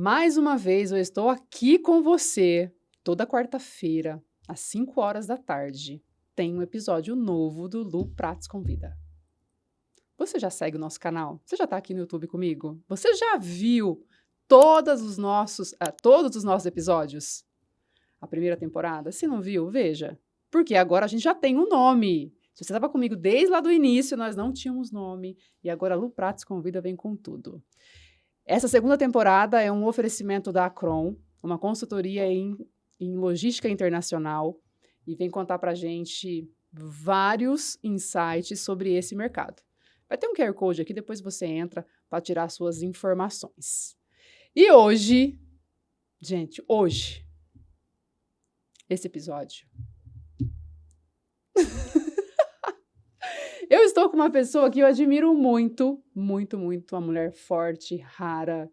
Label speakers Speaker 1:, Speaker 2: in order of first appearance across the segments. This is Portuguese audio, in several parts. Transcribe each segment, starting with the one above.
Speaker 1: Mais uma vez eu estou aqui com você, toda quarta-feira, às 5 horas da tarde. Tem um episódio novo do Lu Pratos Convida. Você já segue o nosso canal? Você já está aqui no YouTube comigo? Você já viu todos os nossos episódios? A primeira temporada? Se não viu, veja. Porque agora a gente já tem um nome. Se você estava comigo desde lá do início, nós não tínhamos nome. E agora a Lu Pratos Convida vem com tudo. Essa segunda temporada é um oferecimento da Acron, uma consultoria em logística internacional, e vem contar para a gente vários insights sobre esse mercado. Vai ter um QR Code aqui, depois você entra para tirar suas informações. E hoje, gente, esse episódio, eu estou com uma pessoa que eu admiro muito, muito, muito, uma mulher forte, rara,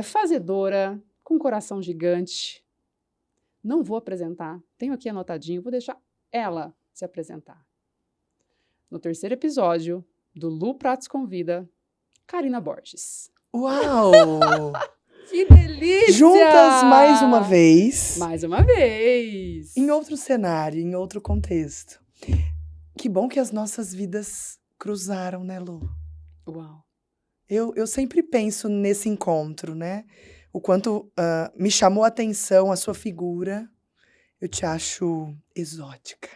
Speaker 1: fazedora, com um coração gigante. Não vou apresentar, tenho aqui anotadinho, vou deixar ela se apresentar. No terceiro episódio do Lu Pratos Convida, Karina Borges.
Speaker 2: Uau!
Speaker 1: Que delícia!
Speaker 2: Juntas mais uma vez.
Speaker 1: Mais uma vez!
Speaker 2: Em outro cenário, em outro contexto. Que bom que as nossas vidas cruzaram, né, Lu?
Speaker 1: Uau!
Speaker 2: Eu sempre penso nesse encontro, né? O quanto me chamou a atenção a sua figura. Eu te acho exótica.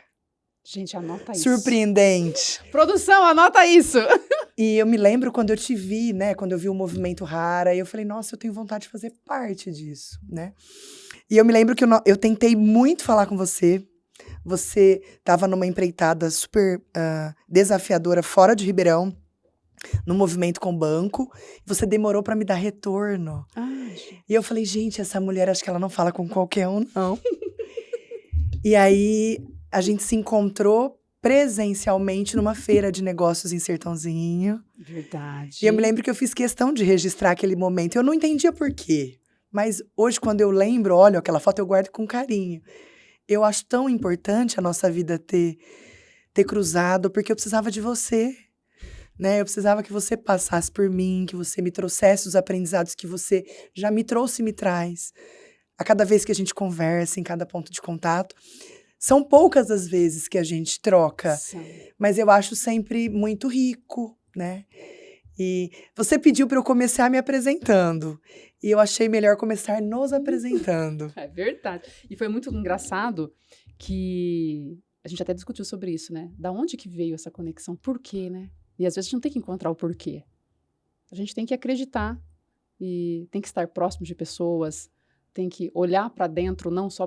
Speaker 1: Gente, anota isso.
Speaker 2: Surpreendente.
Speaker 1: Produção, anota isso!
Speaker 2: E eu me lembro quando eu te vi, né? Quando eu vi o movimento Rara, e eu falei, nossa, eu tenho vontade de fazer parte disso, né? E eu me lembro que eu tentei muito falar com você. Você estava numa empreitada super desafiadora fora de Ribeirão, no movimento com o banco. Você demorou para me dar retorno. E eu falei, gente, essa mulher, acho que ela não fala com qualquer um, não. E aí, a gente se encontrou presencialmente numa feira de negócios em Sertãozinho.
Speaker 1: Verdade.
Speaker 2: E eu me lembro que eu fiz questão de registrar aquele momento. Eu não entendia por quê. Mas hoje, quando eu lembro, olha, aquela foto eu guardo com carinho. Eu acho tão importante a nossa vida ter cruzado, porque eu precisava de você, né? Eu precisava que você passasse por mim, que você me trouxesse os aprendizados que você já me trouxe e me traz. A cada vez que a gente conversa, em cada ponto de contato. São poucas as vezes que a gente troca, mas eu acho sempre muito rico, né? E você pediu para eu começar me apresentando. E eu achei melhor começar nos apresentando.
Speaker 1: É verdade. E foi muito engraçado que a gente até discutiu sobre isso, né? Da onde que veio essa conexão? Por quê, né? E às vezes a gente não tem que encontrar o porquê. A gente tem que acreditar e tem que estar próximo de pessoas, tem que olhar para dentro, não só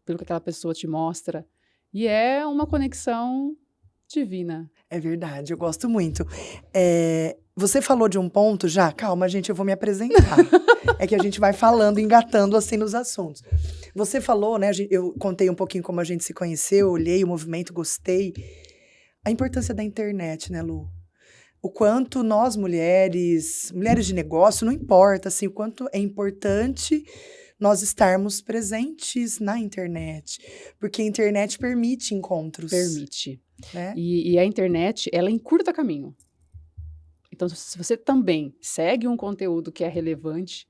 Speaker 1: pelo que aquela pessoa te mostra. E é uma conexão divina.
Speaker 2: É verdade, eu gosto muito. Você falou de um ponto já? Calma, gente, eu vou me apresentar. É que a gente vai falando, engatando assim nos assuntos. Você falou, né? Eu contei um pouquinho como a gente se conheceu, olhei o movimento, gostei. A importância da internet, né, Lu? O quanto nós mulheres de negócio, não importa, assim, o quanto é importante nós estarmos presentes na internet. Porque a internet permite encontros.
Speaker 1: Permite.
Speaker 2: Né?
Speaker 1: E a internet, ela encurta caminho. Então, se você também segue um conteúdo que é relevante,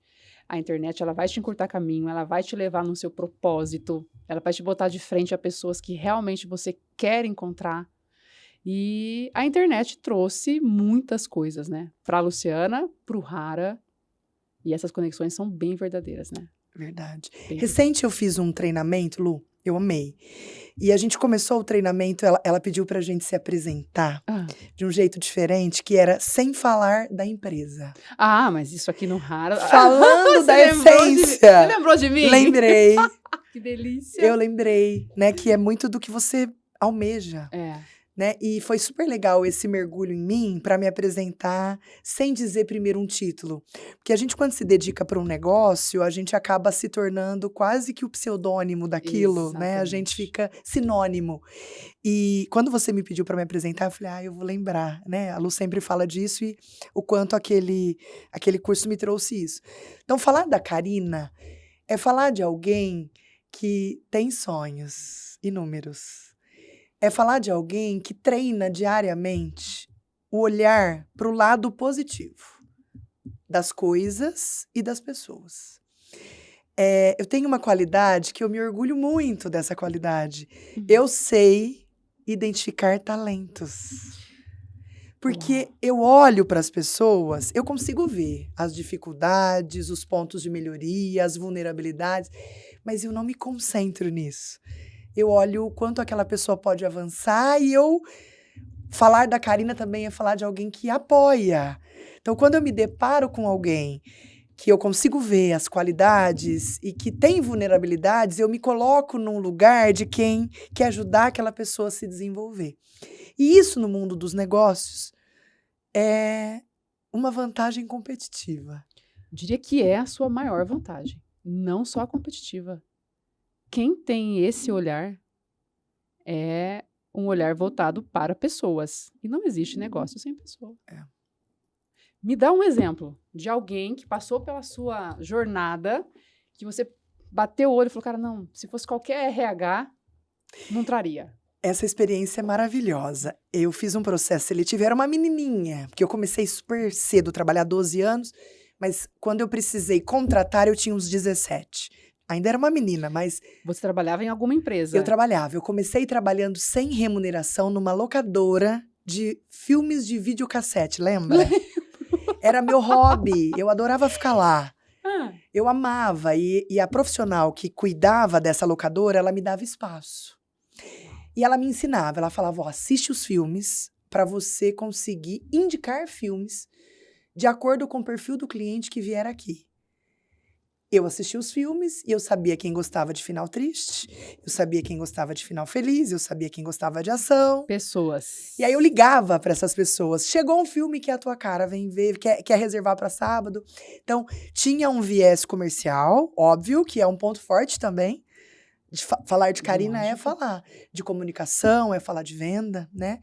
Speaker 1: a internet ela vai te encurtar caminho, ela vai te levar no seu propósito, ela vai te botar de frente a pessoas que realmente você quer encontrar. E a internet trouxe muitas coisas, né? Para a Luciana, para o Rara, e essas conexões são bem verdadeiras, né?
Speaker 2: Verdade.
Speaker 1: Bem
Speaker 2: Recente eu fiz um treinamento, Lu, eu amei. E a gente começou o treinamento, ela pediu pra gente se apresentar de um jeito diferente, que era sem falar da empresa.
Speaker 1: Ah, mas isso aqui no Rara...
Speaker 2: Falando da essência.
Speaker 1: Você lembrou de mim?
Speaker 2: Lembrei.
Speaker 1: Que delícia.
Speaker 2: Eu lembrei, né, que é muito do que você almeja. Né? E foi super legal esse mergulho em mim para me apresentar sem dizer primeiro um título. Porque a gente, quando se dedica para um negócio, a gente acaba se tornando quase que o pseudônimo daquilo, exatamente, né? A gente fica sinônimo. E quando você me pediu para me apresentar, eu falei, eu vou lembrar, né? A Lu sempre fala disso e o quanto aquele curso me trouxe isso. Então, falar da Karina é falar de alguém que tem sonhos inúmeros. É falar de alguém que treina diariamente o olhar para o lado positivo. das coisas e das pessoas. Eu tenho uma qualidade que eu me orgulho muito dessa qualidade. Eu sei identificar talentos. Porque eu olho para as pessoas, eu consigo ver as dificuldades, os pontos de melhoria, as vulnerabilidades, mas eu não me concentro nisso. Eu olho o quanto aquela pessoa pode avançar e falar da Karina também é falar de alguém que apoia. Então, quando eu me deparo com alguém que eu consigo ver as qualidades e que tem vulnerabilidades, eu me coloco num lugar de quem quer ajudar aquela pessoa a se desenvolver. E isso no mundo dos negócios é uma vantagem competitiva.
Speaker 1: Diria que é a sua maior vantagem, não só a competitiva. Quem tem esse olhar é um olhar voltado para pessoas. E não existe negócio sem pessoa. Me dá um exemplo de alguém que passou pela sua jornada, que você bateu o olho e falou, cara, não, se fosse qualquer RH, não traria.
Speaker 2: Essa experiência é maravilhosa. Eu fiz um processo seletivo, era uma menininha, porque eu comecei super cedo, trabalhar 12 anos, mas quando eu precisei contratar, eu tinha uns 17. Ainda era uma menina, mas
Speaker 1: Você trabalhava em alguma empresa?
Speaker 2: eu trabalhava. Eu comecei trabalhando sem remuneração numa locadora de filmes de videocassete, lembra? Era meu hobby, eu adorava ficar lá. Eu amava, e a profissional que cuidava dessa locadora, ela me dava espaço. E ela me ensinava, ela falava, ó, assiste os filmes para você conseguir indicar filmes de acordo com o perfil do cliente que vier aqui. Eu assistia os filmes e eu sabia quem gostava de final triste, eu sabia quem gostava de final feliz, eu sabia quem gostava de ação.
Speaker 1: Pessoas.
Speaker 2: E aí eu ligava para essas pessoas. Chegou um filme que é a tua cara, vem ver, quer reservar para sábado. Então, tinha um viés comercial, óbvio, que é um ponto forte também. Falar de Karina é falar de comunicação, é falar de venda, né?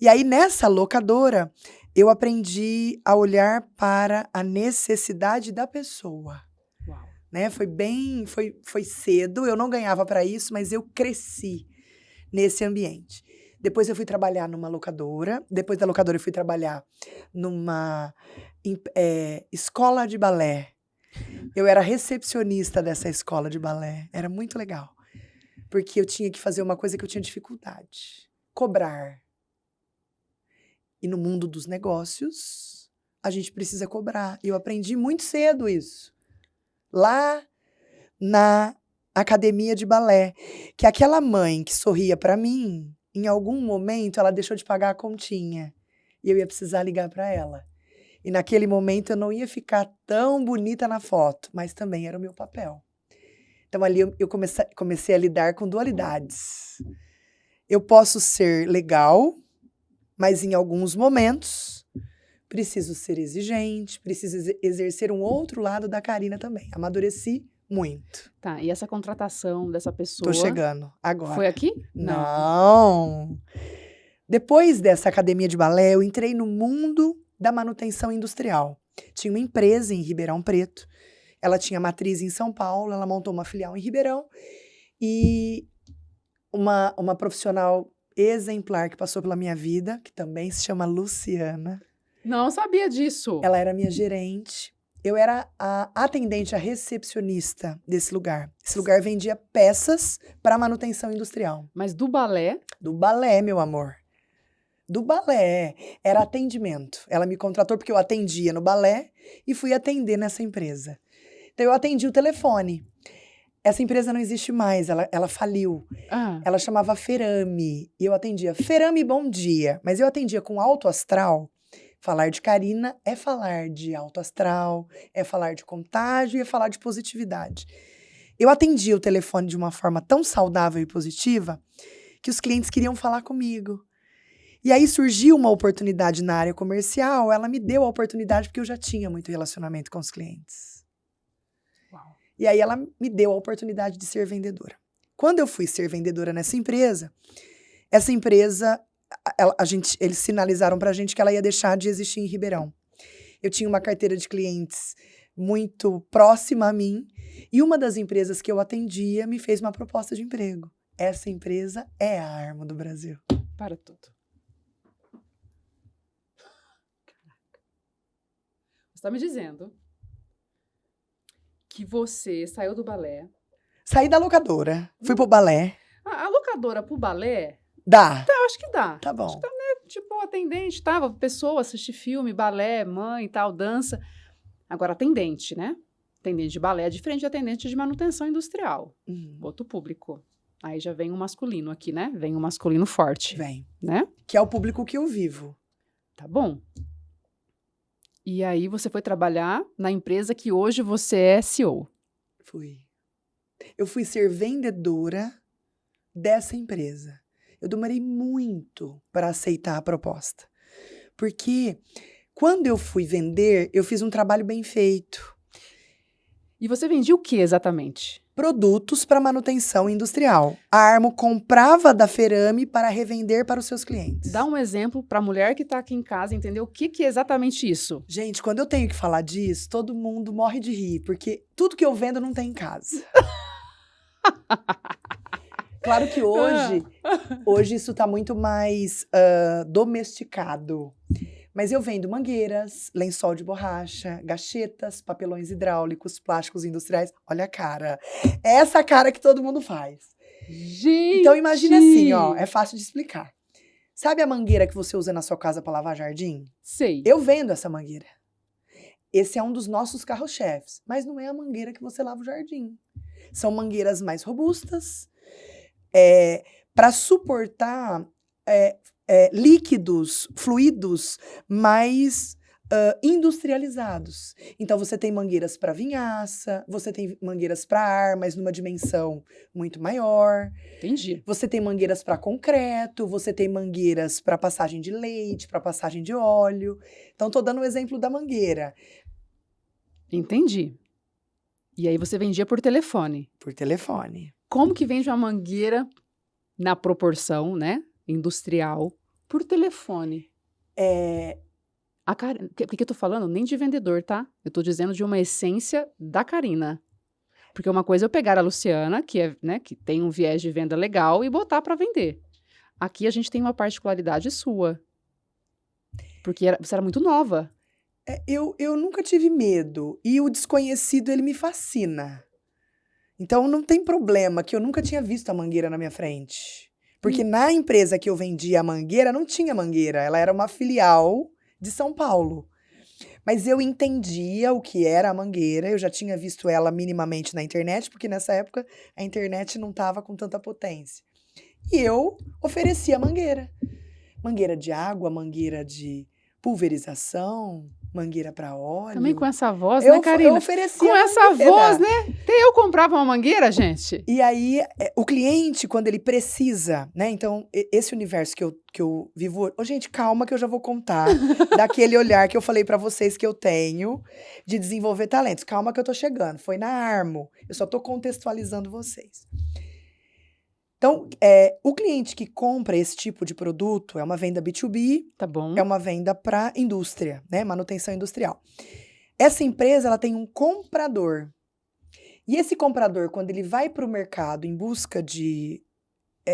Speaker 2: E aí, nessa locadora, eu aprendi a olhar para a necessidade da pessoa.
Speaker 1: Uau.
Speaker 2: Né? Foi cedo, eu não ganhava para isso, mas eu cresci nesse ambiente. Depois eu fui trabalhar numa locadora, depois da locadora eu fui trabalhar numa escola de balé. Eu era recepcionista dessa escola de balé, era muito legal. Porque eu tinha que fazer uma coisa que eu tinha dificuldade. Cobrar. E no mundo dos negócios, a gente precisa cobrar. E eu aprendi muito cedo isso. Lá na academia de balé. Que aquela mãe que sorria para mim, em algum momento, ela deixou de pagar a continha. E eu ia precisar ligar para ela. E naquele momento eu não ia ficar tão bonita na foto, mas também era o meu papel. Então, ali eu comecei a lidar com dualidades. Eu posso ser legal, mas em alguns momentos preciso ser exigente, preciso exercer um outro lado da Karina também. Amadureci muito.
Speaker 1: Tá, e essa contratação dessa pessoa...
Speaker 2: Tô chegando agora.
Speaker 1: Foi aqui?
Speaker 2: Não. Depois dessa academia de balé, eu entrei no mundo da manutenção industrial. Tinha uma empresa em Ribeirão Preto. Ela tinha matriz em São Paulo, ela montou uma filial em Ribeirão. E uma profissional exemplar que passou pela minha vida, que também se chama Luciana.
Speaker 1: Não sabia disso.
Speaker 2: Ela era minha gerente. Eu era a atendente, a recepcionista desse lugar. Esse lugar vendia peças para manutenção industrial.
Speaker 1: Mas do balé?
Speaker 2: Do balé, meu amor. Do balé. Era atendimento. Ela me contratou porque eu atendia no balé e fui atender nessa empresa. Então, eu atendi o telefone. Essa empresa não existe mais, ela faliu. Ela chamava Ferame. E eu atendia, Ferame, bom dia. Mas eu atendia com alto astral. Falar de Karina é falar de alto astral, é falar de contágio e é falar de positividade. Eu atendia o telefone de uma forma tão saudável e positiva que os clientes queriam falar comigo. E aí surgiu uma oportunidade na área comercial, ela me deu a oportunidade porque eu já tinha muito relacionamento com os clientes.
Speaker 1: Uau.
Speaker 2: E aí ela me deu a oportunidade de ser vendedora. Quando eu fui ser vendedora nessa empresa, essa empresa, eles sinalizaram pra gente que ela ia deixar de existir em Ribeirão. Eu tinha uma carteira de clientes muito próxima a mim e uma das empresas que eu atendia me fez uma proposta de emprego. Essa empresa é a Armo do Brasil.
Speaker 1: Para tudo. Você tá me dizendo que você saiu do balé.
Speaker 2: Saí da locadora, fui pro balé.
Speaker 1: A locadora pro balé,
Speaker 2: Dá,
Speaker 1: eu acho que dá.
Speaker 2: tá
Speaker 1: Acho
Speaker 2: bom.
Speaker 1: que dá, né? Tipo, atendente, tava, pessoa, assistir filme, balé, mãe e tal, dança. Agora, atendente, né? Atendente de balé é diferente de atendente de manutenção industrial. Outro público. Aí já vem o masculino aqui, né? Vem o masculino forte,
Speaker 2: Vem.
Speaker 1: né?
Speaker 2: Que é o público que eu vivo.
Speaker 1: Tá bom. E aí você foi trabalhar na empresa que hoje você é CEO.
Speaker 2: Fui. Eu fui ser vendedora dessa empresa. Eu demorei muito para aceitar a proposta. Porque quando eu fui vender, eu fiz um trabalho bem feito.
Speaker 1: E você vendia o que exatamente?
Speaker 2: Produtos para manutenção industrial. A Armo comprava da Ferame para revender para os seus clientes.
Speaker 1: Dá um exemplo para a mulher que está aqui em casa entender o que é exatamente isso.
Speaker 2: Gente, quando eu tenho que falar disso, todo mundo morre de rir, porque tudo que eu vendo não tem em casa. Claro que hoje isso está muito mais domesticado. Mas eu vendo mangueiras, lençol de borracha, gachetas, papelões hidráulicos, plásticos industriais. Olha a cara. É essa cara que todo mundo faz.
Speaker 1: Gente!
Speaker 2: Então imagina assim, ó, é fácil de explicar. Sabe a mangueira que você usa na sua casa para lavar jardim?
Speaker 1: Sei.
Speaker 2: Eu vendo essa mangueira. Esse é um dos nossos carros-chefes, mas não é a mangueira que você lava o jardim. São mangueiras mais robustas, para suportar líquidos, fluidos mais industrializados. Então, você tem mangueiras para vinhaça, você tem mangueiras para ar, mas numa dimensão muito maior.
Speaker 1: Entendi.
Speaker 2: Você tem mangueiras para concreto, você tem mangueiras para passagem de leite, para passagem de óleo. Então, estou dando o exemplo da mangueira.
Speaker 1: Entendi. E aí você vendia por telefone.
Speaker 2: Por telefone.
Speaker 1: Como que vende uma mangueira na proporção, né, industrial, por telefone? Porque eu tô falando nem de vendedor, tá? Eu tô dizendo de uma essência da Karina. Porque uma coisa é eu pegar a Luciana, que é, né, que tem um viés de venda legal, e botar para vender. Aqui a gente tem uma particularidade sua. Porque você era muito nova.
Speaker 2: Eu nunca tive medo. E o desconhecido, ele me fascina. Então, não tem problema que eu nunca tinha visto a mangueira na minha frente. Porque na empresa que eu vendia a mangueira, não tinha mangueira. Ela era uma filial de São Paulo. Mas eu entendia o que era a mangueira. Eu já tinha visto ela minimamente na internet, porque nessa época a internet não estava com tanta potência. E eu oferecia a mangueira. Mangueira de água, mangueira de pulverização, mangueira para óleo.
Speaker 1: Também com essa voz, né, Karina?
Speaker 2: Eu oferecia
Speaker 1: com essa voz, né? Até eu comprava uma mangueira, gente.
Speaker 2: E aí, o cliente, quando ele precisa, né? Então, esse universo que eu vivo... gente, calma que eu já vou contar daquele olhar que eu falei pra vocês que eu tenho de desenvolver talentos. Calma que eu tô chegando. Foi na Armo. Eu só tô contextualizando vocês. Então, o cliente que compra esse tipo de produto é uma venda B2B,
Speaker 1: tá bom.
Speaker 2: É uma venda para indústria, né? Manutenção industrial. Essa empresa, ela tem um comprador. E esse comprador, quando ele vai para o mercado em busca de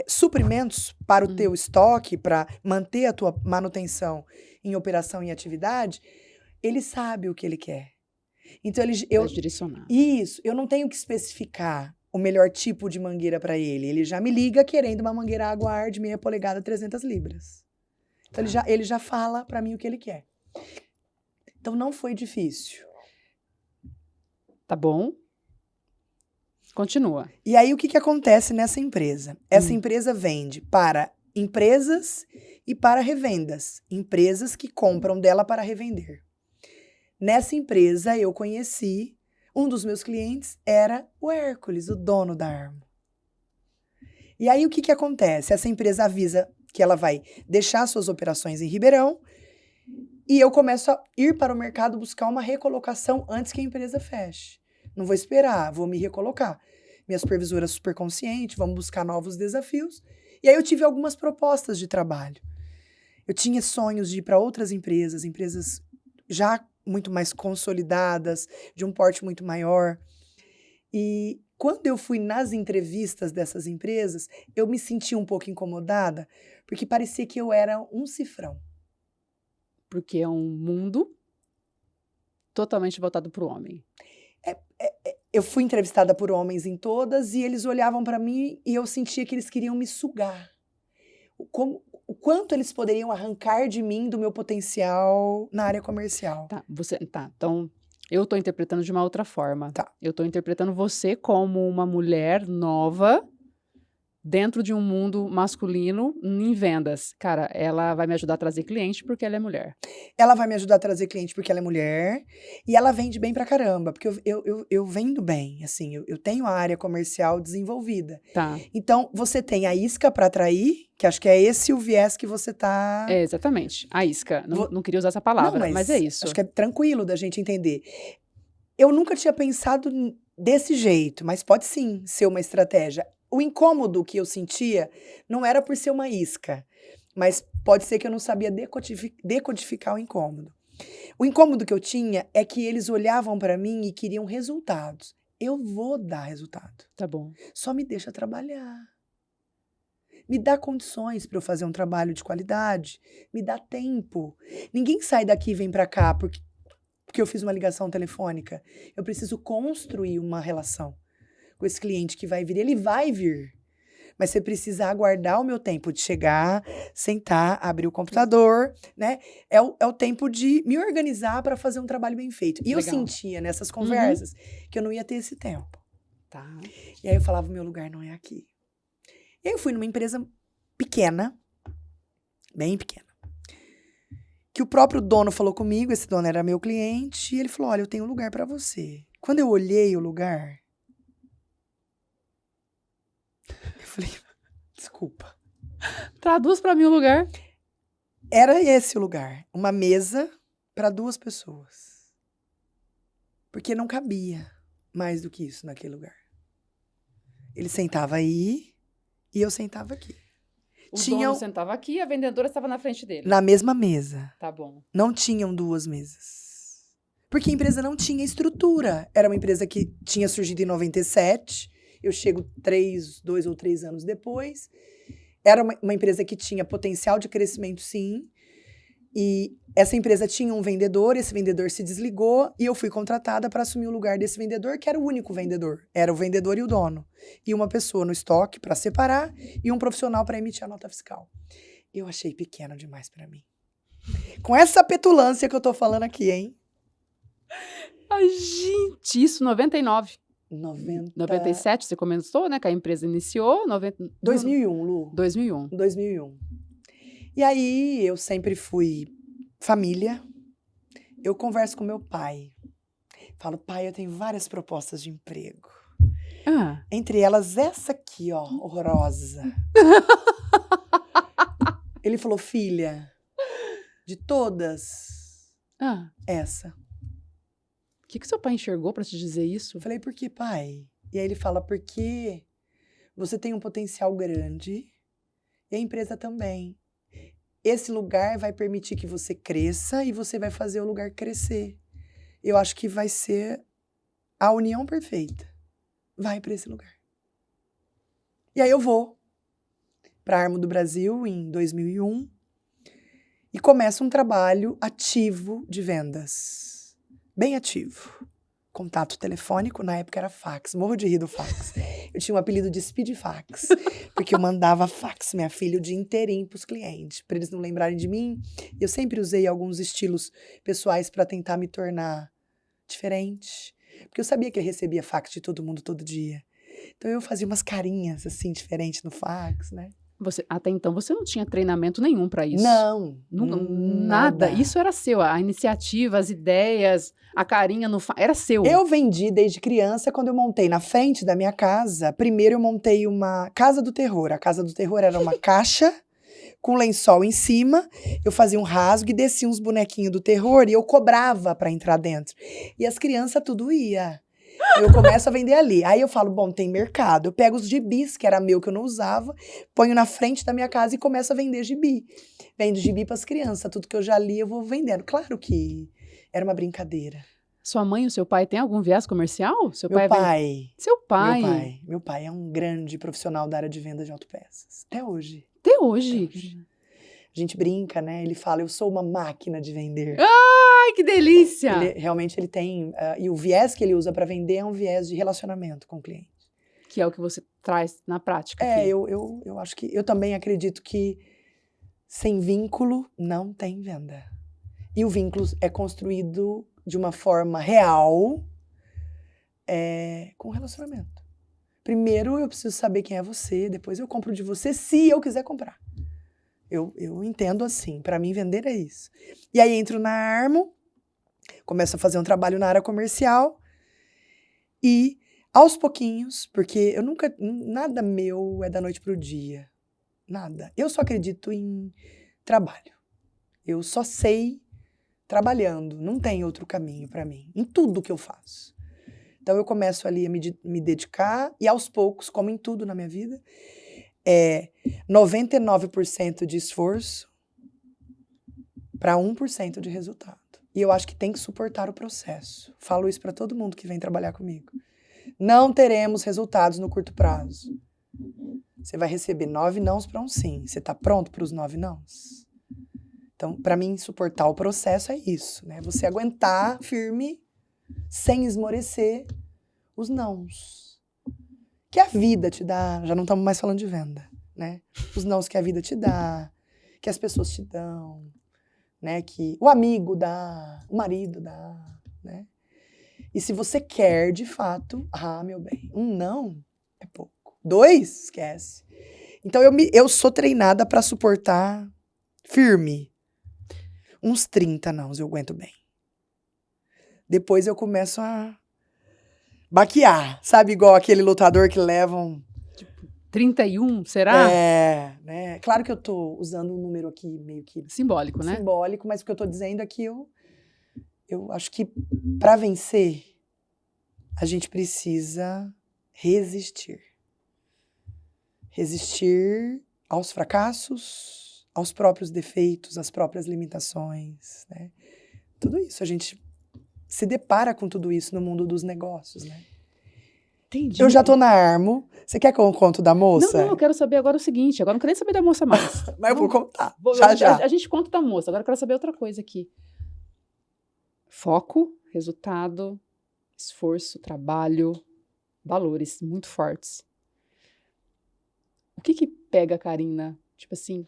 Speaker 2: suprimentos para o teu estoque, para manter a tua manutenção em operação e atividade, ele sabe o que ele quer. Então,
Speaker 1: Vai direcionar.
Speaker 2: Isso, eu não tenho que especificar o melhor tipo de mangueira para ele. Ele já me liga querendo uma mangueira água-ar de 0,5 polegada, 300 libras. Então, ele já fala para mim o que ele quer. Então, não foi difícil.
Speaker 1: Tá bom. Continua.
Speaker 2: E aí, o que acontece nessa empresa? Essa empresa vende para empresas e para revendas. Empresas que compram dela para revender. Nessa empresa, eu conheci... Um dos meus clientes era o Hércules, o dono da Armo. E aí, o que acontece? Essa empresa avisa que ela vai deixar suas operações em Ribeirão e eu começo a ir para o mercado buscar uma recolocação antes que a empresa feche. Não vou esperar, vou me recolocar. Minha supervisora é super consciente, vamos buscar novos desafios. E aí eu tive algumas propostas de trabalho. Eu tinha sonhos de ir para outras empresas já muito mais consolidadas, de um porte muito maior. E quando eu fui nas entrevistas dessas empresas, eu me senti um pouco incomodada, porque parecia que eu era um cifrão.
Speaker 1: Porque é um mundo totalmente voltado pro homem?
Speaker 2: Eu fui entrevistada por homens em todas e eles olhavam para mim e eu sentia que eles queriam me sugar. O quanto eles poderiam arrancar de mim do meu potencial na área comercial.
Speaker 1: Tá, então eu tô interpretando de uma outra forma.
Speaker 2: Tá.
Speaker 1: Eu tô interpretando você como uma mulher nova dentro de um mundo masculino em vendas. Cara, ela vai me ajudar a trazer cliente porque ela é mulher.
Speaker 2: Ela vai me ajudar a trazer cliente porque ela é mulher e ela vende bem pra caramba, porque eu vendo bem, assim, eu tenho a área comercial desenvolvida.
Speaker 1: Tá.
Speaker 2: Então, você tem a isca pra atrair, que acho que é esse o viés que você tá...
Speaker 1: É, exatamente. A isca. Não queria usar essa palavra,
Speaker 2: Não,
Speaker 1: mas é isso.
Speaker 2: acho que é tranquilo da gente entender. Eu nunca tinha pensado desse jeito, mas pode sim ser uma estratégia. O incômodo que eu sentia não era por ser uma isca, mas pode ser que eu não sabia decodificar o incômodo. O incômodo que eu tinha é que eles olhavam para mim e queriam resultados. Eu vou dar resultado.
Speaker 1: Tá bom.
Speaker 2: Só me deixa trabalhar. Me dá condições para eu fazer um trabalho de qualidade. Me dá tempo. Ninguém sai daqui e vem para cá porque eu fiz uma ligação telefônica. Eu preciso construir uma relação com esse cliente que vai vir. Ele vai vir. Mas você precisa aguardar o meu tempo de chegar, sentar, abrir o computador, né? É o tempo de me organizar para fazer um trabalho bem feito. E eu sentia nessas conversas que eu não ia ter esse tempo.
Speaker 1: Tá.
Speaker 2: E aí eu falava, o meu lugar não é aqui. E aí eu fui numa empresa pequena, bem pequena, que o próprio dono falou comigo, esse dono era meu cliente, e ele falou, olha, eu tenho um lugar para você. Quando eu olhei o lugar, eu falei, desculpa.
Speaker 1: Traduz para mim o lugar.
Speaker 2: Era esse o lugar, uma mesa para 2 pessoas. Porque não cabia mais do que isso naquele lugar. Ele sentava aí e eu sentava aqui.
Speaker 1: O dono sentava aqui e a vendedora estava na frente dele.
Speaker 2: Na mesma mesa.
Speaker 1: Tá bom.
Speaker 2: Não tinham 2 mesas. Porque a empresa não tinha estrutura. Era uma empresa que tinha surgido em 97. Eu chego 2 ou 3 anos depois. Era uma empresa que tinha potencial de crescimento, sim. E essa empresa tinha um vendedor, esse vendedor se desligou e eu fui contratada para assumir o lugar desse vendedor, que era o único vendedor. Era o vendedor e o dono. E uma pessoa no estoque para separar e um profissional para emitir a nota fiscal. Eu achei pequeno demais para mim. Com essa petulância que eu tô falando aqui, hein?
Speaker 1: Ai, gente, isso 99.
Speaker 2: 97
Speaker 1: você comentou, né, que a empresa iniciou.
Speaker 2: 2001, Lu.
Speaker 1: 2001.
Speaker 2: 2001. E aí, eu sempre fui família. Eu converso com meu pai. Falo, pai, eu tenho várias propostas de emprego. Entre elas, essa aqui, ó, horrorosa. Ele falou, filha, de todas, essa.
Speaker 1: O que seu pai enxergou para te dizer isso?
Speaker 2: Eu falei, por que, pai? E aí ele fala, porque você tem um potencial grande e a empresa também. Esse lugar vai permitir que você cresça e você vai fazer o lugar crescer. Eu acho que vai ser a união perfeita. Vai para esse lugar. E aí eu vou para a Armo do Brasil em 2001 e começo um trabalho ativo de vendas. Bem ativo. Contato telefônico, na época era fax. Morro de rir do fax. Eu tinha um apelido de Speed Fax, porque eu mandava fax, minha filha, o dia inteirinho pros clientes, para eles não lembrarem de mim. Eu sempre usei alguns estilos pessoais para tentar me tornar diferente, porque eu sabia que ele recebia fax de todo mundo todo dia. Então eu fazia umas carinhas assim diferentes no fax, né?
Speaker 1: Até então você não tinha treinamento nenhum para isso?
Speaker 2: Não.
Speaker 1: Nada. Isso era seu, a iniciativa, as ideias, a carinha no era seu.
Speaker 2: Eu vendi desde criança, quando eu montei na frente da minha casa. Primeiro eu montei uma casa do terror. A casa do terror era uma caixa com lençol em cima. Eu fazia um rasgo e descia uns bonequinhos do terror e eu cobrava para entrar dentro. E as crianças tudo ia. Eu começo a vender ali. Aí eu falo, bom, tem mercado. Eu pego os gibis, que era meu, que eu não usava, ponho na frente da minha casa e começo a vender gibi. Vendo gibi para as crianças. Tudo que eu já li, eu vou vendendo. Claro que era uma brincadeira.
Speaker 1: Sua mãe e o seu pai têm algum viés comercial?
Speaker 2: Seu pai.
Speaker 1: Seu pai?
Speaker 2: Meu pai é um grande profissional da área de venda de autopeças. Até hoje.
Speaker 1: Até hoje?
Speaker 2: A gente brinca, né? Ele fala, eu sou uma máquina de vender.
Speaker 1: Ah, Ai, que delícia!
Speaker 2: Realmente ele tem... e o viés que ele usa para vender é um viés de relacionamento com o cliente.
Speaker 1: Que é o que você traz na prática aqui.
Speaker 2: Eu acho que... Eu também acredito que sem vínculo não tem venda. E o vínculo é construído de uma forma real com relacionamento. Primeiro eu preciso saber quem é você, depois eu compro de você se eu quiser comprar. Eu entendo assim, para mim vender é isso. E aí entro na Armo, começo a fazer um trabalho na área comercial e aos pouquinhos, porque nada meu é da noite pro dia, nada. Eu só acredito em trabalho. Eu só sei trabalhando, não tem outro caminho para mim, em tudo que eu faço. Então eu começo ali a me dedicar e aos poucos, como em tudo na minha vida, 99% de esforço para 1% de resultado. E eu acho que tem que suportar o processo. Falo isso para todo mundo que vem trabalhar comigo. Não teremos resultados no curto prazo. Você vai receber 9 nãos para um sim. Você está pronto para os 9 nãos? Então, para mim, suportar o processo é isso, né? Você aguentar firme, sem esmorecer, os nãos. Que a vida te dá, já não estamos mais falando de venda, né? Os nãos que a vida te dá, que as pessoas te dão, né? Que o amigo dá, o marido dá, né? E se você quer, de fato, meu bem, um não é pouco. 2, esquece. Então eu sou treinada para suportar firme. Uns 30 nãos eu aguento bem. Depois eu começo a baquear, sabe? Igual aquele lutador que levam...
Speaker 1: 31, será?
Speaker 2: Né? Claro que eu tô usando um número aqui meio que...
Speaker 1: Simbólico, né?
Speaker 2: Simbólico, mas o que eu tô dizendo é que eu acho que para vencer, a gente precisa resistir. Resistir aos fracassos, aos próprios defeitos, às próprias limitações, né? Tudo isso, a gente se depara com tudo isso no mundo dos negócios, né?
Speaker 1: Entendi.
Speaker 2: Eu já tô na Armo. Você quer que eu conto da moça?
Speaker 1: Não, eu quero saber agora o seguinte. Agora eu não quero nem saber da moça mais.
Speaker 2: Mas eu vou contar.
Speaker 1: Já. A gente conta da moça. Agora eu quero saber outra coisa aqui. Foco, resultado, esforço, trabalho, valores muito fortes. O que pega a Karina? Tipo assim,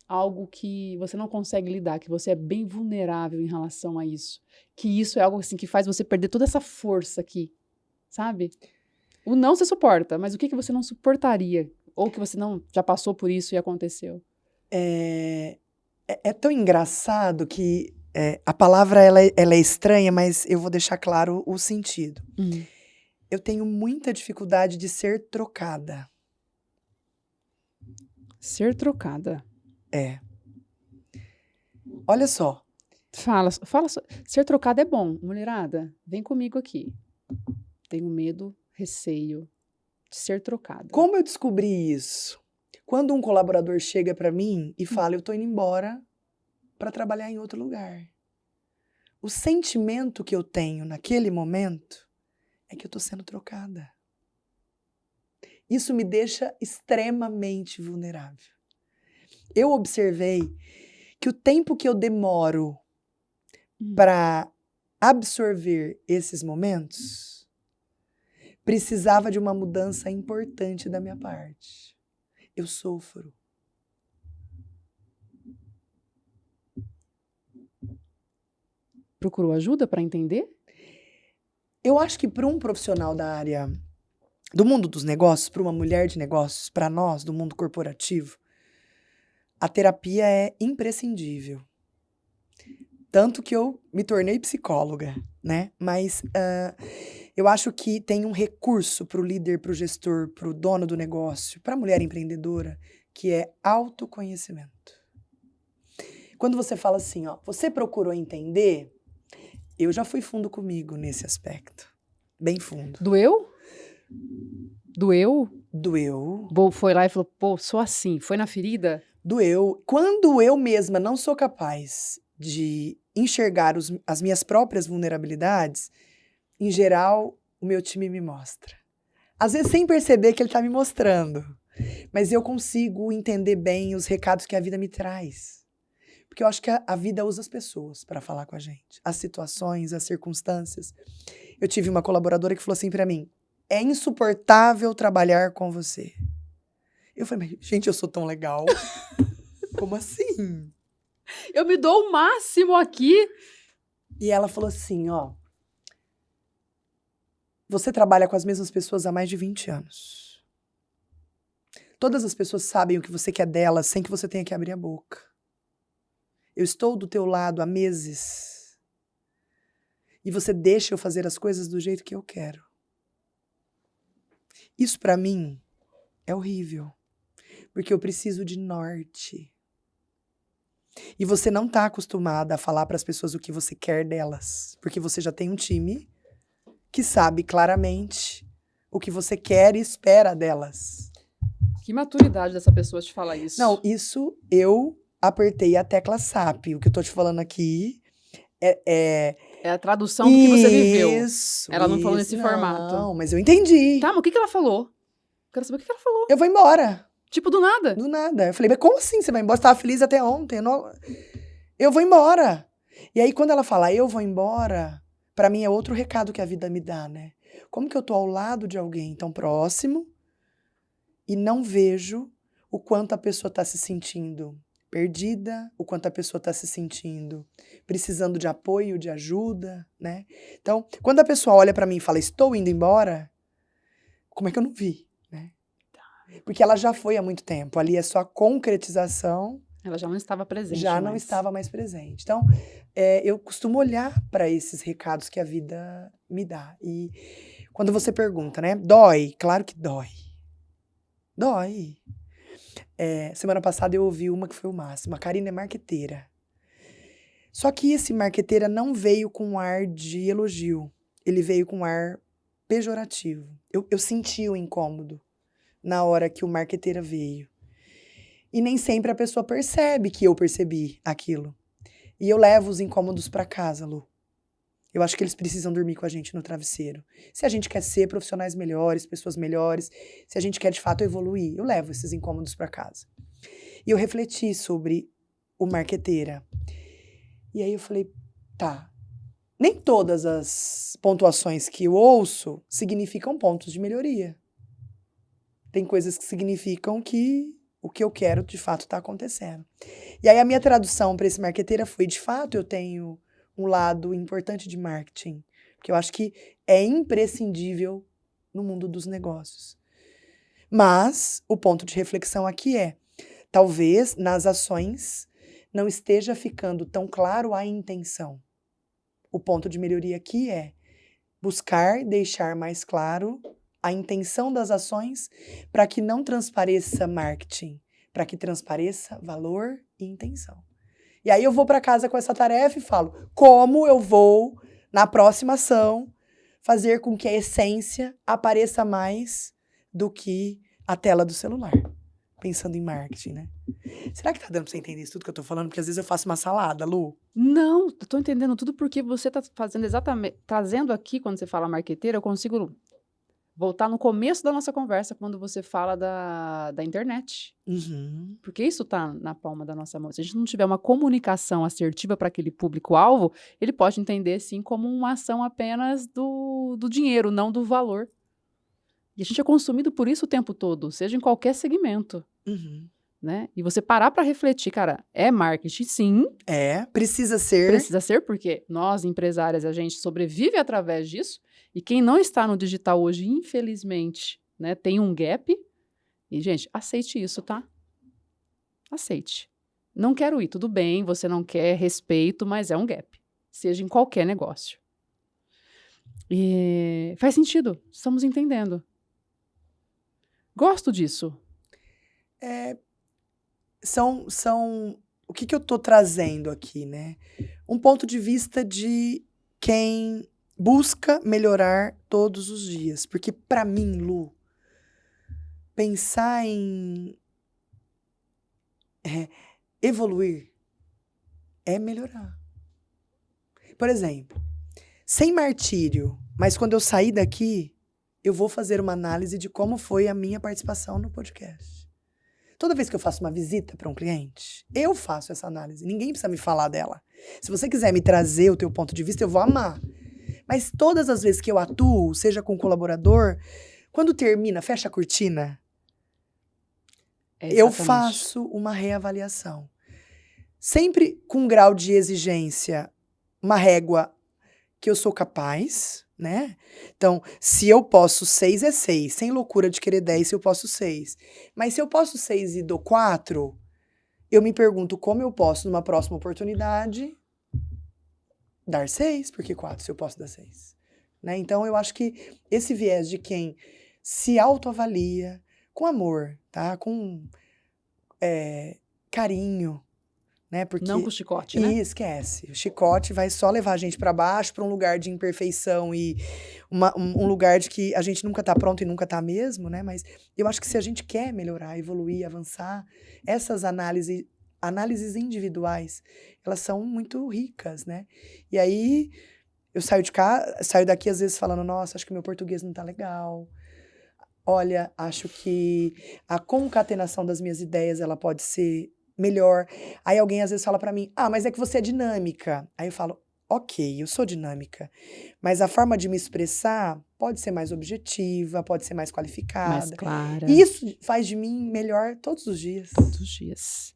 Speaker 1: algo que você não consegue lidar, que você é bem vulnerável em relação a isso. Que isso é algo assim que faz você perder toda essa força aqui, sabe? O não você suporta, mas o que você não suportaria? Ou que você não já passou por isso e aconteceu?
Speaker 2: É tão engraçado que a palavra ela é estranha, mas eu vou deixar claro o sentido. Eu tenho muita dificuldade de ser trocada.
Speaker 1: Ser trocada.
Speaker 2: Olha só.
Speaker 1: Fala. Ser trocada é bom, mulherada. Vem comigo aqui. Tenho medo, receio de ser trocada.
Speaker 2: Como eu descobri isso? Quando um colaborador chega para mim e fala, eu tô indo embora para trabalhar em outro lugar. O sentimento que eu tenho naquele momento é que eu tô sendo trocada. Isso me deixa extremamente vulnerável. Eu observei que o tempo que eu demoro para absorver esses momentos precisava de uma mudança importante da minha parte. Eu sofro.
Speaker 1: Procurou ajuda para entender?
Speaker 2: Eu acho que para um profissional da área do mundo dos negócios, para uma mulher de negócios, para nós do mundo corporativo, a terapia é imprescindível. Tanto que eu me tornei psicóloga, né? Mas eu acho que tem um recurso para o líder, para o gestor, para o dono do negócio, para a mulher empreendedora, que é autoconhecimento. Quando você fala assim, você procurou entender, eu já fui fundo comigo nesse aspecto. Bem fundo.
Speaker 1: Doeu?
Speaker 2: Doeu.
Speaker 1: Foi lá e falou, sou assim. Foi na ferida?
Speaker 2: Doeu. Quando eu mesma não sou capaz de enxergar as minhas próprias vulnerabilidades, em geral, o meu time me mostra. Às vezes sem perceber que ele está me mostrando. Mas eu consigo entender bem os recados que a vida me traz. Porque eu acho que a vida usa as pessoas para falar com a gente. As situações, as circunstâncias. Eu tive uma colaboradora que falou assim para mim: é insuportável trabalhar com você. Eu falei, mas, gente, eu sou tão legal. Como assim?
Speaker 1: Eu me dou o máximo aqui.
Speaker 2: E ela falou assim, ó. Você trabalha com as mesmas pessoas há mais de 20 anos. Todas as pessoas sabem o que você quer delas sem que você tenha que abrir a boca. Eu estou do teu lado há meses. E você deixa eu fazer as coisas do jeito que eu quero. Isso pra mim é horrível. Porque eu preciso de norte. E você não tá acostumada a falar para as pessoas o que você quer delas. Porque você já tem um time que sabe claramente o que você quer e espera delas.
Speaker 1: Que maturidade dessa pessoa te falar isso.
Speaker 2: Não, isso eu apertei a tecla SAP. O que eu tô te falando aqui
Speaker 1: é a tradução do que você viveu.
Speaker 2: Isso.
Speaker 1: Ela não falou nesse formato.
Speaker 2: Não, mas eu entendi.
Speaker 1: Tá, mas o que ela falou? Quero saber o que ela falou.
Speaker 2: Eu vou embora.
Speaker 1: Tipo, do nada.
Speaker 2: Do nada. Eu falei, mas como assim você vai embora? Você tava feliz até ontem. Eu vou embora. E aí, quando ela fala, eu vou embora, pra mim é outro recado que a vida me dá, né? Como que eu tô ao lado de alguém tão próximo e não vejo o quanto a pessoa tá se sentindo perdida, o quanto a pessoa tá se sentindo precisando de apoio, de ajuda, né? Então, quando a pessoa olha pra mim e fala, estou indo embora, como é que eu não vi, né? Porque ela já foi há muito tempo. Ali é só a concretização.
Speaker 1: Ela já não estava presente.
Speaker 2: Já não estava mais presente. Então, eu costumo olhar para esses recados que a vida me dá. E quando você pergunta, né? Dói? Claro que dói. Dói. Semana passada eu ouvi uma que foi o máximo. A Karina é marqueteira. Só que esse marqueteira não veio com um ar de elogio. Ele veio com um ar pejorativo. Eu senti o incômodo na hora que o marqueteira veio. E nem sempre a pessoa percebe que eu percebi aquilo. E eu levo os incômodos para casa, Lu. Eu acho que eles precisam dormir com a gente no travesseiro. Se a gente quer ser profissionais melhores, pessoas melhores, se a gente quer de fato evoluir, eu levo esses incômodos para casa. E eu refleti sobre o marqueteira. E aí eu falei, tá, nem todas as pontuações que eu ouço significam pontos de melhoria. Tem coisas que significam que o que eu quero, de fato, está acontecendo. E aí a minha tradução para esse marqueteira foi, de fato, eu tenho um lado importante de marketing, porque eu acho que é imprescindível no mundo dos negócios. Mas o ponto de reflexão aqui é, talvez nas ações não esteja ficando tão claro a intenção. O ponto de melhoria aqui é buscar deixar mais claro a intenção das ações para que não transpareça marketing, para que transpareça valor e intenção. E aí eu vou para casa com essa tarefa e falo, como eu vou, na próxima ação, fazer com que a essência apareça mais do que a tela do celular. Pensando em marketing, né? Será que tá dando pra você entender isso tudo que eu tô falando? Porque às vezes eu faço uma salada, Lu.
Speaker 1: Não, eu tô entendendo tudo porque você tá fazendo exatamente, trazendo aqui, quando você fala marqueteira, eu consigo voltar no começo da nossa conversa, quando você fala da internet.
Speaker 2: Uhum.
Speaker 1: Porque isso tá na palma da nossa mão. Se a gente não tiver uma comunicação assertiva para aquele público-alvo, ele pode entender, sim, como uma ação apenas do dinheiro, não do valor. E a gente é consumido por isso o tempo todo, seja em qualquer segmento.
Speaker 2: Uhum.
Speaker 1: Né? E você parar para refletir, cara, é marketing, sim.
Speaker 2: Precisa ser.
Speaker 1: Precisa ser, porque nós, empresárias, a gente sobrevive através disso. E quem não está no digital hoje, infelizmente, né, tem um gap. E, gente, aceite isso, tá? Aceite. Não quero ir, tudo bem, você não quer respeito, mas é um gap. Seja em qualquer negócio. E faz sentido, estamos entendendo. Gosto disso.
Speaker 2: O que eu tô trazendo aqui, né? Um ponto de vista de quem busca melhorar todos os dias. Porque pra mim, Lu, pensar em evoluir é melhorar. Por exemplo, sem martírio, mas quando eu sair daqui, eu vou fazer uma análise de como foi a minha participação no podcast. Toda vez que eu faço uma visita para um cliente, eu faço essa análise. Ninguém precisa me falar dela. Se você quiser me trazer o teu ponto de vista, eu vou amar. Mas todas as vezes que eu atuo, seja com colaborador, quando termina, fecha a cortina, eu faço uma reavaliação. Sempre com um grau de exigência, uma régua que eu sou capaz, né? Então, se eu posso 6, é 6. Sem loucura de querer 10, se eu posso 6. Mas se eu posso 6 e dou 4, eu me pergunto como eu posso, numa próxima oportunidade, dar 6, porque 4 se eu posso dar 6. Né? Então, eu acho que esse viés de quem se autoavalia com amor, tá? Com carinho, né? Porque
Speaker 1: não com o chicote, né?
Speaker 2: Esquece. O chicote vai só levar a gente para baixo, para um lugar de imperfeição e um lugar de que a gente nunca tá pronto e nunca tá mesmo, né? Mas eu acho que se a gente quer melhorar, evoluir, avançar, essas análises individuais, elas são muito ricas, né? E aí eu saio daqui às vezes falando, nossa, acho que meu português não tá legal. Olha, acho que a concatenação das minhas ideias, ela pode ser melhor. Aí alguém às vezes fala pra mim, mas é que você é dinâmica. Aí eu falo, ok, eu sou dinâmica, mas a forma de me expressar pode ser mais objetiva, pode ser mais qualificada.
Speaker 1: Mais clara.
Speaker 2: E isso faz de mim melhor todos os dias.
Speaker 1: Todos os dias.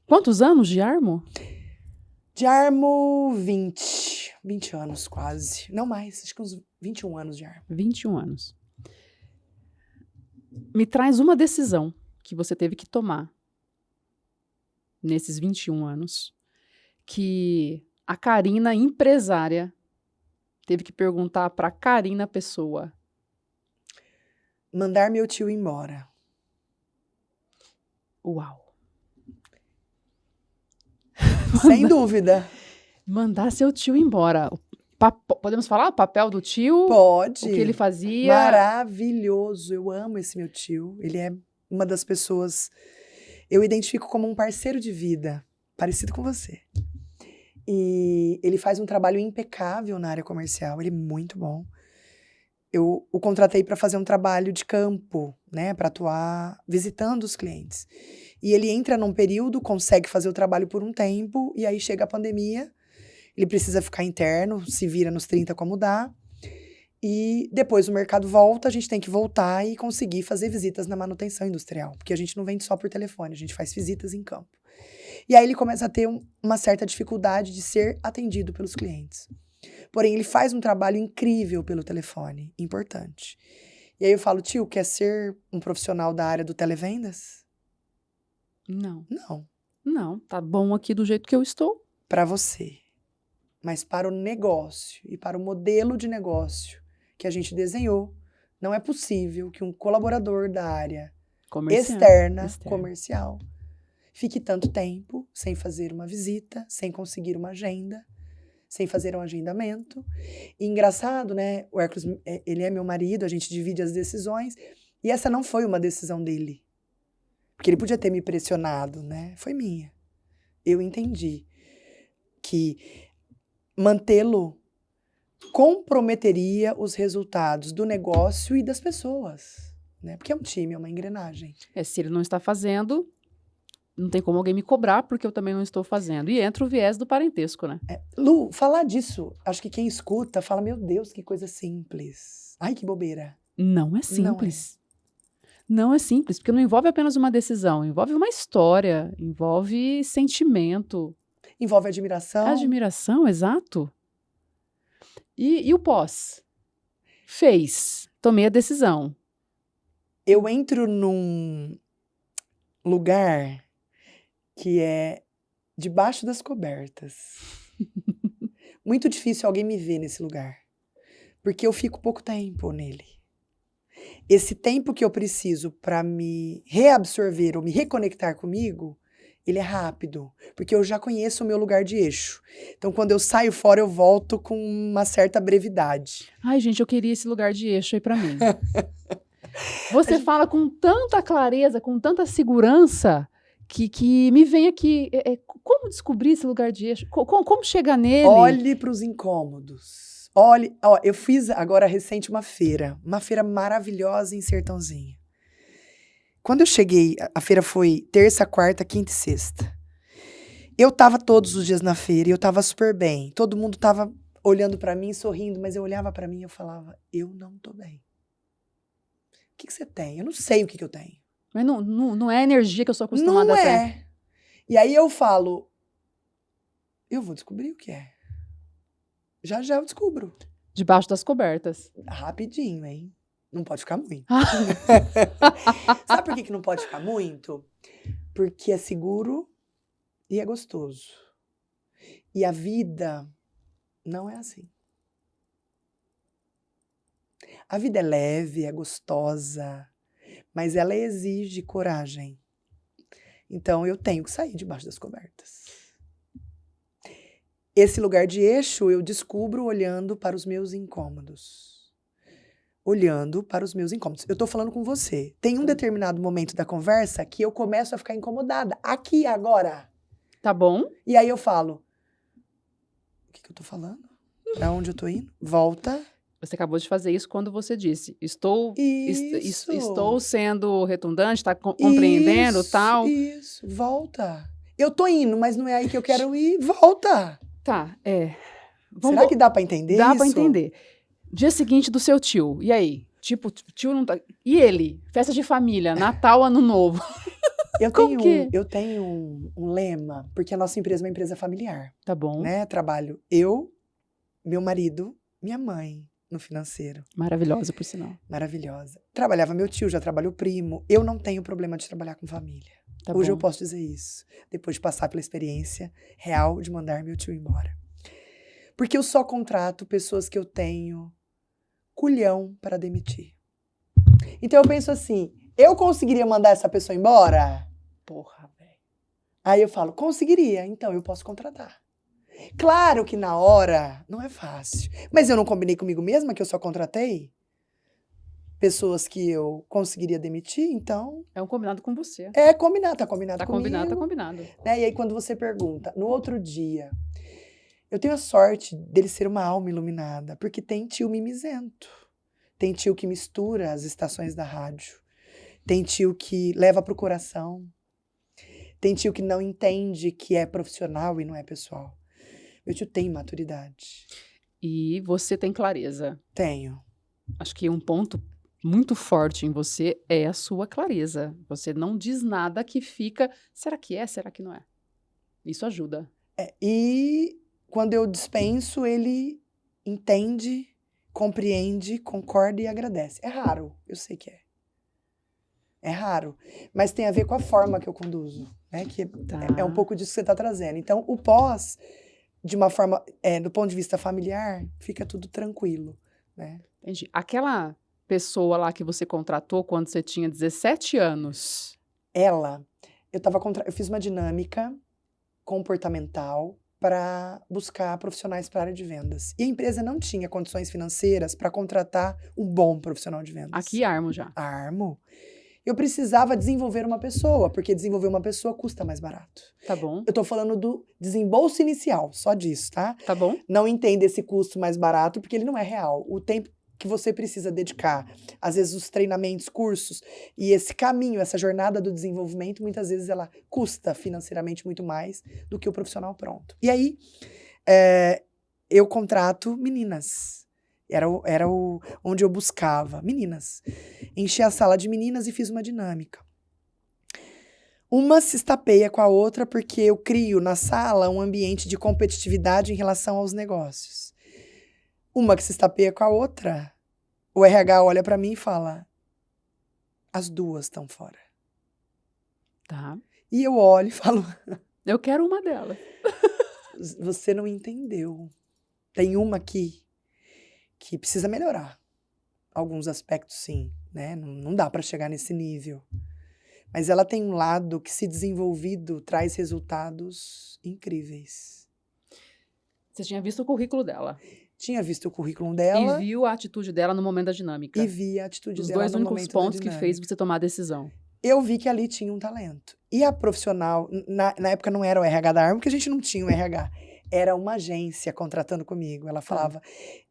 Speaker 1: Quantos anos de Armo?
Speaker 2: De Armo, 20 anos quase. Não mais, acho que uns 21 anos de Armo.
Speaker 1: 21 anos. Me traz uma decisão que você teve que tomar nesses 21 anos, que a Karina, empresária, teve que perguntar para a Karina, pessoa.
Speaker 2: Mandar meu tio embora.
Speaker 1: Uau.
Speaker 2: Sem dúvida.
Speaker 1: Mandar seu tio embora. Podemos falar o papel do tio?
Speaker 2: Pode.
Speaker 1: O que ele fazia?
Speaker 2: Maravilhoso. Eu amo esse meu tio. Ele é uma das pessoas... Eu identifico como um parceiro de vida, parecido com você. E ele faz um trabalho impecável na área comercial, ele é muito bom. Eu o contratei para fazer um trabalho de campo, né, para atuar visitando os clientes. E ele entra num período, consegue fazer o trabalho por um tempo, e aí chega a pandemia, ele precisa ficar interno, se vira nos 30 como dá. E depois o mercado volta, a gente tem que voltar e conseguir fazer visitas na manutenção industrial. Porque a gente não vende só por telefone, a gente faz visitas em campo. E aí ele começa a ter uma certa dificuldade de ser atendido pelos clientes. Porém, ele faz um trabalho incrível pelo telefone, importante. E aí eu falo, tio, quer ser um profissional da área do televendas?
Speaker 1: Não.
Speaker 2: Não.
Speaker 1: Não, tá bom aqui do jeito que eu estou.
Speaker 2: Para você. Mas para o negócio e para o modelo de negócio que a gente desenhou, não é possível que um colaborador da área externa, comercial, fique tanto tempo sem fazer uma visita, sem conseguir uma agenda, sem fazer um agendamento. E engraçado, né? O Hércules, ele é meu marido, a gente divide as decisões, e essa não foi uma decisão dele. Porque ele podia ter me pressionado, né? Foi minha. Eu entendi que mantê-lo comprometeria os resultados do negócio e das pessoas, né? Porque é um time, é uma engrenagem.
Speaker 1: Se ele não está fazendo, não tem como alguém me cobrar, porque eu também não estou fazendo. E entra o viés do parentesco, né?
Speaker 2: Lu, falar disso, acho que quem escuta fala, meu Deus, que coisa simples. Ai, que bobeira.
Speaker 1: Não é simples. Não é simples, porque não envolve apenas uma decisão, envolve uma história, envolve sentimento.
Speaker 2: Envolve admiração.
Speaker 1: Admiração, exato. E o pós? Tomei a decisão.
Speaker 2: Eu entro num lugar que é debaixo das cobertas. Muito difícil alguém me ver nesse lugar, porque eu fico pouco tempo nele. Esse tempo que eu preciso para me reabsorver ou me reconectar comigo, ele é rápido, porque eu já conheço o meu lugar de eixo. Então, quando eu saio fora, eu volto com uma certa brevidade.
Speaker 1: Ai, gente, eu queria esse lugar de eixo aí pra mim. Você fala com tanta clareza, com tanta segurança, que me vem aqui. Como descobrir esse lugar de eixo? Como chegar nele?
Speaker 2: Olhe para os incômodos. Olhe, eu fiz agora recente uma feira maravilhosa em Sertãozinho. Quando eu cheguei, a feira foi terça, quarta, quinta e sexta. Eu tava todos os dias na feira e eu tava super bem. Todo mundo tava olhando pra mim, sorrindo, mas eu olhava pra mim e eu falava, eu não tô bem. O que você tem? Eu não sei o que eu tenho.
Speaker 1: Mas não é a energia que eu sou acostumada
Speaker 2: Não
Speaker 1: a ter.
Speaker 2: é. E aí eu falo, eu vou descobrir o que é. Já já eu descubro.
Speaker 1: Debaixo das cobertas.
Speaker 2: Rapidinho, hein? Não pode ficar muito. Sabe por que não pode ficar muito? Porque é seguro e é gostoso. E a vida não é assim. A vida é leve, é gostosa, mas ela exige coragem. Então eu tenho que sair debaixo das cobertas. Esse lugar de eixo eu descubro olhando para os meus incômodos. Olhando para os meus incômodos. Eu tô falando com você. Tem um determinado momento da conversa que eu começo a ficar incomodada. Aqui, agora.
Speaker 1: Tá bom?
Speaker 2: E aí eu falo, o que eu tô falando? Pra onde eu tô indo? Volta.
Speaker 1: Você acabou de fazer isso quando você disse, estou
Speaker 2: Isso.
Speaker 1: sendo redundante, tá compreendendo, tal.
Speaker 2: Isso, volta. Eu tô indo, mas não é aí que eu quero ir. Volta.
Speaker 1: Tá,
Speaker 2: Será que dá pra entender
Speaker 1: Dá
Speaker 2: isso?
Speaker 1: pra entender. Dia seguinte do seu tio, e aí? Tipo, o tio não tá... E ele? Festa de família, Natal, Ano Novo.
Speaker 2: Eu tenho um lema, porque a nossa empresa é uma empresa familiar,
Speaker 1: Tá bom.
Speaker 2: né? Trabalho eu, meu marido, minha mãe no financeiro.
Speaker 1: Maravilhosa, por sinal.
Speaker 2: Maravilhosa. Trabalhava meu tio, já trabalhou primo. Eu não tenho problema de trabalhar com família.
Speaker 1: Tá
Speaker 2: Hoje
Speaker 1: bom.
Speaker 2: eu posso dizer isso, depois de passar pela experiência real de mandar meu tio embora. Porque eu só contrato pessoas que eu tenho culhão para demitir. Então eu penso assim, eu conseguiria mandar essa pessoa embora?
Speaker 1: Porra, velho.
Speaker 2: Aí eu falo, conseguiria, então eu posso contratar. Claro que na hora não é fácil, mas eu não combinei comigo mesma que eu só contratei pessoas que eu conseguiria demitir, então...
Speaker 1: É um combinado com você.
Speaker 2: É combinado, tá combinado
Speaker 1: Tá
Speaker 2: comigo.
Speaker 1: combinado, tá combinado.
Speaker 2: Né? E aí quando você pergunta, no outro dia, eu tenho a sorte dele ser uma alma iluminada, porque tem tio mimizento, tem tio que mistura as estações da rádio, tem tio que leva pro coração, tem tio que não entende que é profissional e não é pessoal. Meu tio tem maturidade.
Speaker 1: E você tem clareza.
Speaker 2: Tenho.
Speaker 1: Acho que um ponto muito forte em você é a sua clareza. Você não diz nada que fica, será que é, será que não é? Isso ajuda.
Speaker 2: E quando eu dispenso, ele entende, compreende, concorda e agradece. É raro, eu sei que é. É raro, mas tem a ver com a forma que eu conduzo, né? Que é um pouco disso que você está trazendo. Então, o pós, de uma forma, do ponto de vista familiar, fica tudo tranquilo, né?
Speaker 1: Entendi. Aquela pessoa lá que você contratou quando você tinha 17 anos.
Speaker 2: Eu fiz uma dinâmica comportamental para buscar profissionais para a área de vendas. E a empresa não tinha condições financeiras para contratar um bom profissional de vendas.
Speaker 1: Aqui armo já.
Speaker 2: Armo. Eu precisava desenvolver uma pessoa, porque desenvolver uma pessoa custa mais barato.
Speaker 1: Tá bom.
Speaker 2: Eu tô falando do desembolso inicial, só disso, tá?
Speaker 1: Tá bom.
Speaker 2: Não entenda esse custo mais barato, porque ele não é real. O tempo que você precisa dedicar, às vezes os treinamentos, cursos, e esse caminho, essa jornada do desenvolvimento, muitas vezes ela custa financeiramente muito mais do que o profissional pronto. E aí, eu contrato meninas. Era onde eu buscava meninas. Enchi a sala de meninas e fiz uma dinâmica. Uma se estapeia com a outra porque eu crio na sala um ambiente de competitividade em relação aos negócios. Uma que se estapeia com a outra, o RH olha pra mim e fala, as duas estão fora.
Speaker 1: Tá.
Speaker 2: E eu olho e falo,
Speaker 1: eu quero uma delas.
Speaker 2: Você não entendeu. Tem uma aqui que precisa melhorar. Alguns aspectos, sim, né? Não dá para chegar nesse nível. Mas ela tem um lado que, se desenvolvido, traz resultados incríveis.
Speaker 1: Você tinha visto o currículo dela?
Speaker 2: Tinha visto o currículo dela.
Speaker 1: E viu a atitude dela no momento da dinâmica?
Speaker 2: E vi a atitude
Speaker 1: Os
Speaker 2: dela
Speaker 1: dois
Speaker 2: no
Speaker 1: únicos
Speaker 2: momento da
Speaker 1: pontos que
Speaker 2: dinâmica.
Speaker 1: fez você tomar a decisão.
Speaker 2: Eu vi que ali tinha um talento. E a profissional, na época não era o RH da Armo, porque a gente não tinha o RH. Era uma agência contratando comigo. Ela falava,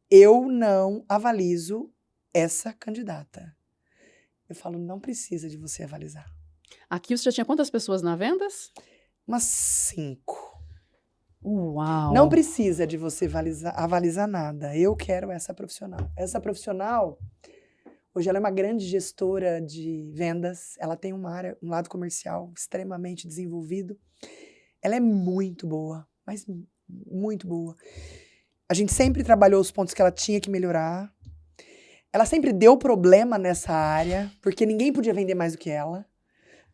Speaker 2: eu não avalizo essa candidata. Eu falo, não precisa de você avalizar.
Speaker 1: Aqui você já tinha quantas pessoas na vendas?
Speaker 2: Umas 5.
Speaker 1: Uau!
Speaker 2: Não precisa de você avalizar nada. Eu quero essa profissional. Essa profissional, hoje ela é uma grande gestora de vendas. Ela tem um lado comercial extremamente desenvolvido. Ela é muito boa, mas muito boa. A gente sempre trabalhou os pontos que ela tinha que melhorar. Ela sempre deu problema nessa área, porque ninguém podia vender mais do que ela,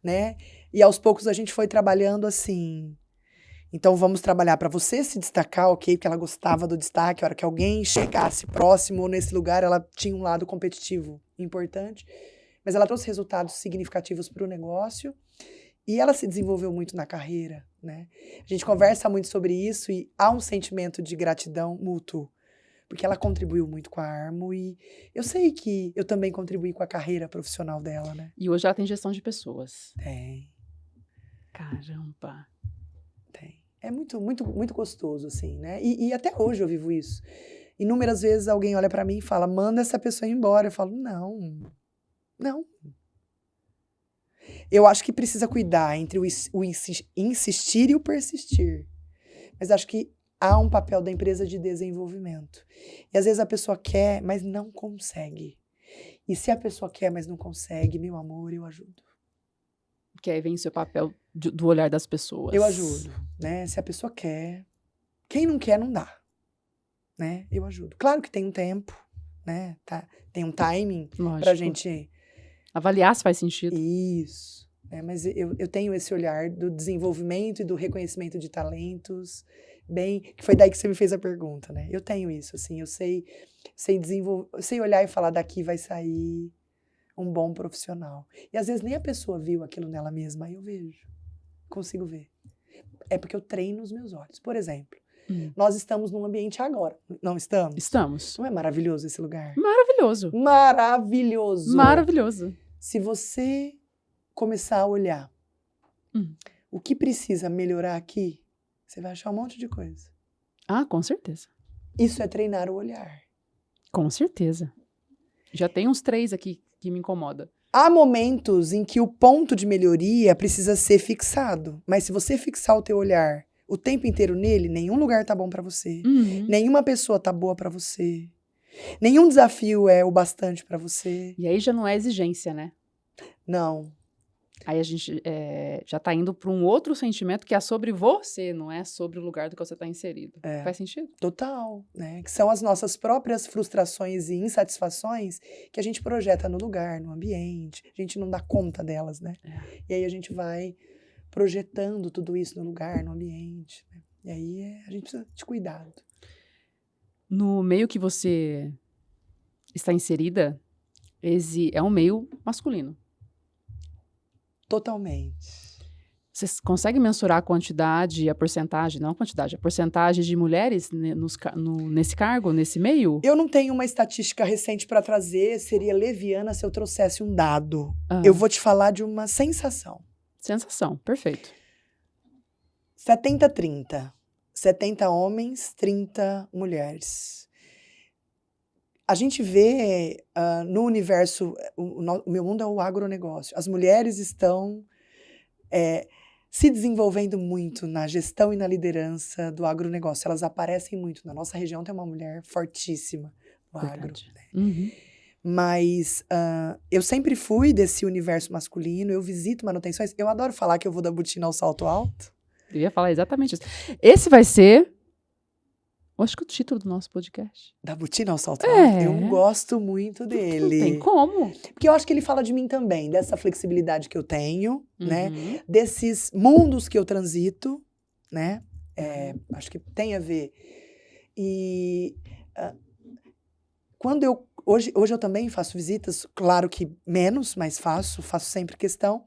Speaker 2: né? E aos poucos a gente foi trabalhando assim. Então vamos trabalhar para você se destacar, ok? Porque ela gostava do destaque. A hora que alguém chegasse próximo ou nesse lugar, ela tinha um lado competitivo importante. Mas ela trouxe resultados significativos para o negócio. E ela se desenvolveu muito na carreira, né? A gente conversa muito sobre isso e há um sentimento de gratidão mútuo. Porque ela contribuiu muito com a Armo e eu sei que eu também contribuí com a carreira profissional dela, né?
Speaker 1: E hoje ela tem gestão de pessoas.
Speaker 2: Tem.
Speaker 1: Caramba.
Speaker 2: Tem. É muito, muito, muito gostoso, assim, né? E até hoje eu vivo isso. Inúmeras vezes alguém olha pra mim e fala, manda essa pessoa embora. Eu falo, não. Eu acho que precisa cuidar entre o insistir e o persistir. Mas acho que há um papel da empresa de desenvolvimento. E às vezes a pessoa quer, mas não consegue. E se a pessoa quer, mas não consegue, meu amor, eu ajudo.
Speaker 1: Que aí vem o seu papel do olhar das pessoas.
Speaker 2: Eu ajudo, né? Se a pessoa quer. Quem não quer, não dá. Né? Eu ajudo. Claro que tem um tempo, né? Tá? Tem um timing pra gente
Speaker 1: avaliar se faz sentido.
Speaker 2: Isso. Né? Mas eu tenho esse olhar do desenvolvimento e do reconhecimento de talentos, que foi daí que você me fez a pergunta, né? Eu tenho isso, assim, eu sei olhar e falar, daqui vai sair um bom profissional. E às vezes nem a pessoa viu aquilo nela mesma, aí eu vejo, consigo ver. É porque eu treino os meus olhos. Por exemplo, nós estamos num ambiente agora, não estamos?
Speaker 1: Estamos.
Speaker 2: Não é maravilhoso esse lugar?
Speaker 1: Maravilhoso.
Speaker 2: Maravilhoso.
Speaker 1: Maravilhoso.
Speaker 2: Se você começar a olhar o que precisa melhorar aqui, você vai achar um monte de coisa.
Speaker 1: Ah, com certeza.
Speaker 2: Isso é treinar o olhar.
Speaker 1: Com certeza. Já tem uns 3 aqui que me incomoda.
Speaker 2: Há momentos em que o ponto de melhoria precisa ser fixado. Mas se você fixar o teu olhar o tempo inteiro nele, nenhum lugar tá bom pra você. Nenhuma pessoa tá boa pra você. Nenhum desafio é o bastante pra você.
Speaker 1: E aí já não é exigência, né?
Speaker 2: Não.
Speaker 1: Aí a gente já tá indo para um outro sentimento que é sobre você, não é sobre o lugar do que você tá inserido. Faz sentido?
Speaker 2: Total, né? Que são as nossas próprias frustrações e insatisfações que a gente projeta no lugar, no ambiente. A gente não dá conta delas, né? E aí a gente vai projetando tudo isso no lugar, no ambiente. Né? E aí a gente precisa de cuidado.
Speaker 1: No meio que você está inserida, é um meio masculino.
Speaker 2: Totalmente.
Speaker 1: Você consegue mensurar a quantidade, a porcentagem, não a quantidade, a porcentagem de mulheres nesse cargo, nesse meio?
Speaker 2: Eu não tenho uma estatística recente para trazer, seria leviana se eu trouxesse um dado. Eu vou te falar de uma sensação.
Speaker 1: Sensação, perfeito.
Speaker 2: 70-30. 70 homens, 30 mulheres. A gente vê no universo, o meu mundo é o agronegócio. As mulheres estão se desenvolvendo muito na gestão e na liderança do agronegócio. Elas aparecem muito. Na nossa região tem uma mulher fortíssima no agro. Né? Mas eu sempre fui desse universo masculino, eu visito manutenções. Eu adoro falar que eu vou da botina ao salto alto.
Speaker 1: Eu ia falar exatamente isso. Esse vai ser... acho que o título do nosso podcast.
Speaker 2: Da botina ao salto alto? Eu gosto muito dele.
Speaker 1: Não tem como.
Speaker 2: Porque eu acho que ele fala de mim também, dessa flexibilidade que eu tenho, né? Desses mundos que eu transito, né? Acho que tem a ver. E quando hoje eu também faço visitas, claro que menos, mas faço sempre questão.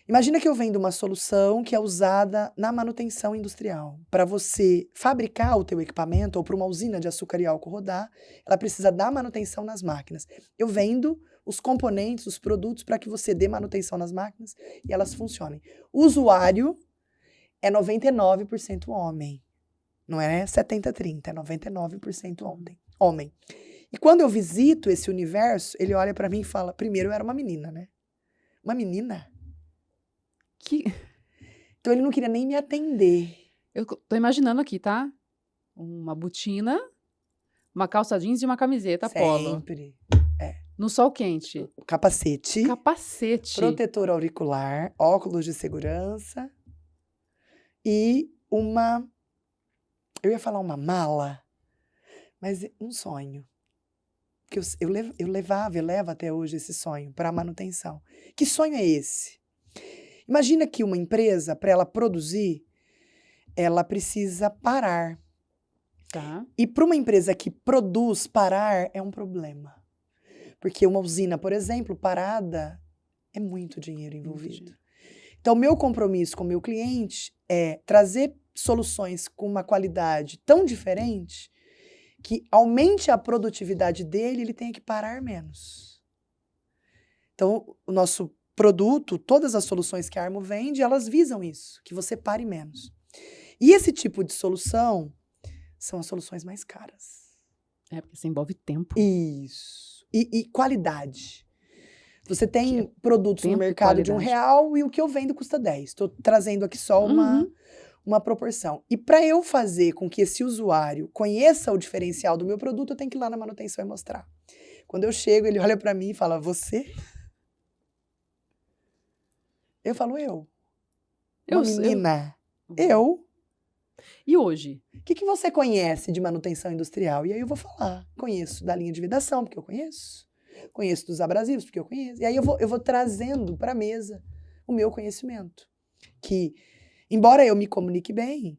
Speaker 2: Imagina que eu vendo uma solução que é usada na manutenção industrial. Para você fabricar o teu equipamento ou para uma usina de açúcar e álcool rodar, ela precisa dar manutenção nas máquinas. Eu vendo os componentes, os produtos para que você dê manutenção nas máquinas e elas funcionem. O usuário é 99% homem. Não é 70-30, é 99% homem. E quando eu visito esse universo, ele olha pra mim e fala, primeiro eu era uma menina, né? Uma menina?
Speaker 1: Que...
Speaker 2: Então ele não queria nem me atender.
Speaker 1: Eu tô imaginando aqui, tá? Uma botina, uma calça jeans e uma camiseta polo.
Speaker 2: Sempre.
Speaker 1: No sol quente.
Speaker 2: Capacete,
Speaker 1: Capacete.
Speaker 2: protetor auricular, óculos de segurança e uma... Eu ia falar uma mala, mas um sonho. Que eu levo até hoje esse sonho para manutenção. Que sonho é esse? Imagina que uma empresa, para ela produzir, ela precisa parar.
Speaker 1: Tá.
Speaker 2: E para uma empresa que produz, parar é um problema. Porque uma usina, por exemplo, parada, é muito dinheiro envolvido. Então, meu compromisso com o meu cliente é trazer soluções com uma qualidade tão diferente que aumente a produtividade dele, ele tenha que parar menos. Então, o nosso produto, todas as soluções que a Armo vende, elas visam isso, que você pare menos. E esse tipo de solução são as soluções mais caras.
Speaker 1: É, porque você envolve tempo.
Speaker 2: Isso. E qualidade. Você tem produtos no
Speaker 1: tempo e
Speaker 2: mercado de
Speaker 1: qualidade.
Speaker 2: R$1 e o que eu vendo custa 10. Estou trazendo aqui só uma proporção. E para eu fazer com que esse usuário conheça o diferencial do meu produto, eu tenho que ir lá na manutenção e mostrar. Quando eu chego, ele olha para mim e fala, você? Eu falo, eu. Uma menina. Eu.
Speaker 1: E hoje?
Speaker 2: O que você conhece de manutenção industrial? E aí eu vou falar. Conheço da linha de vedação, porque eu conheço. Conheço dos abrasivos, porque eu conheço. E aí eu vou trazendo para a mesa o meu conhecimento. Que, embora eu me comunique bem,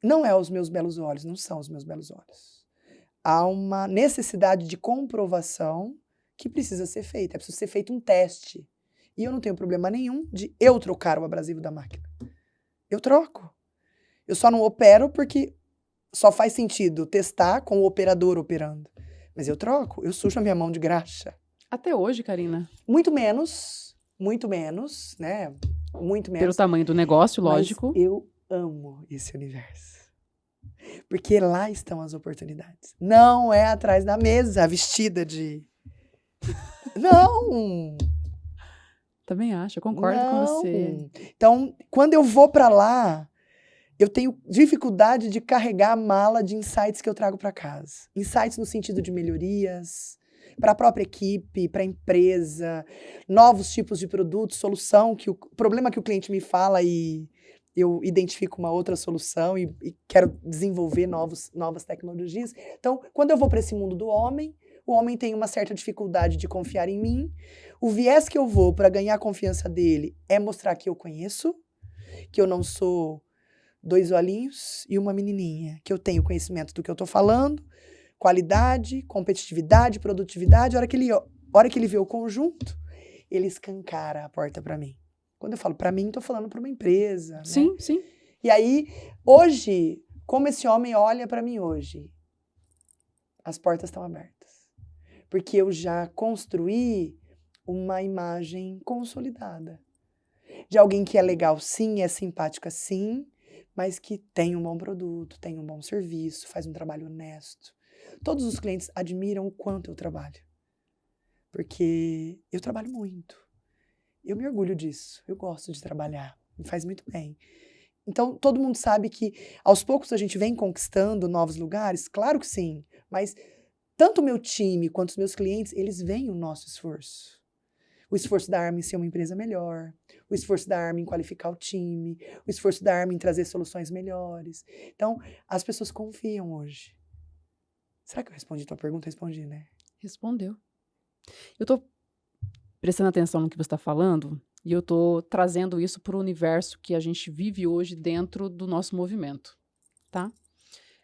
Speaker 2: não é os meus belos olhos, não são os meus belos olhos. Há uma necessidade de comprovação que precisa ser feita. É preciso ser feito um teste. E eu não tenho problema nenhum de eu trocar o abrasivo da máquina. Eu troco. Eu só não opero porque só faz sentido testar com o operador operando. Mas eu troco, eu sujo a minha mão de graxa.
Speaker 1: Até hoje, Karina?
Speaker 2: Muito menos, né? Muito menos.
Speaker 1: Pelo tamanho do negócio, lógico.
Speaker 2: Mas eu amo esse universo. Porque lá estão as oportunidades. Não é atrás da mesa, vestida de... Não!
Speaker 1: Também acho, eu concordo com você.
Speaker 2: Então, quando eu vou para lá, eu tenho dificuldade de carregar a mala de insights que eu trago para casa. Insights no sentido de melhorias, para a própria equipe, para a empresa, novos tipos de produtos, solução, problema que o cliente me fala e eu identifico uma outra solução e quero desenvolver novas tecnologias. Então, quando eu vou para esse mundo do homem, o homem tem uma certa dificuldade de confiar em mim. O viés que eu vou para ganhar a confiança dele é mostrar que eu conheço, que eu não sou 2 olhinhos e uma menininha, que eu tenho conhecimento do que eu estou falando, qualidade, competitividade, produtividade. A hora que ele vê o conjunto, ele escancara a porta para mim. Quando eu falo para mim, estou falando para uma empresa.
Speaker 1: Sim,
Speaker 2: né?
Speaker 1: sim.
Speaker 2: E aí, hoje, como esse homem olha para mim hoje? As portas estão abertas. Porque eu já construí uma imagem consolidada. De alguém que é legal sim, é simpática sim, mas que tem um bom produto, tem um bom serviço, faz um trabalho honesto. Todos os clientes admiram o quanto eu trabalho. Porque eu trabalho muito. Eu me orgulho disso. Eu gosto de trabalhar. Me faz muito bem. Então, todo mundo sabe que aos poucos a gente vem conquistando novos lugares. Claro que sim. Mas tanto o meu time quanto os meus clientes, eles veem o nosso esforço. O esforço da Armo em ser uma empresa melhor, o esforço da Armo em qualificar o time, o esforço da Armo em trazer soluções melhores. Então, as pessoas confiam hoje. Será que eu respondi a tua pergunta? Respondi, né?
Speaker 1: Respondeu. Eu tô prestando atenção no que você está falando e eu tô trazendo isso para o universo que a gente vive hoje dentro do nosso movimento, tá?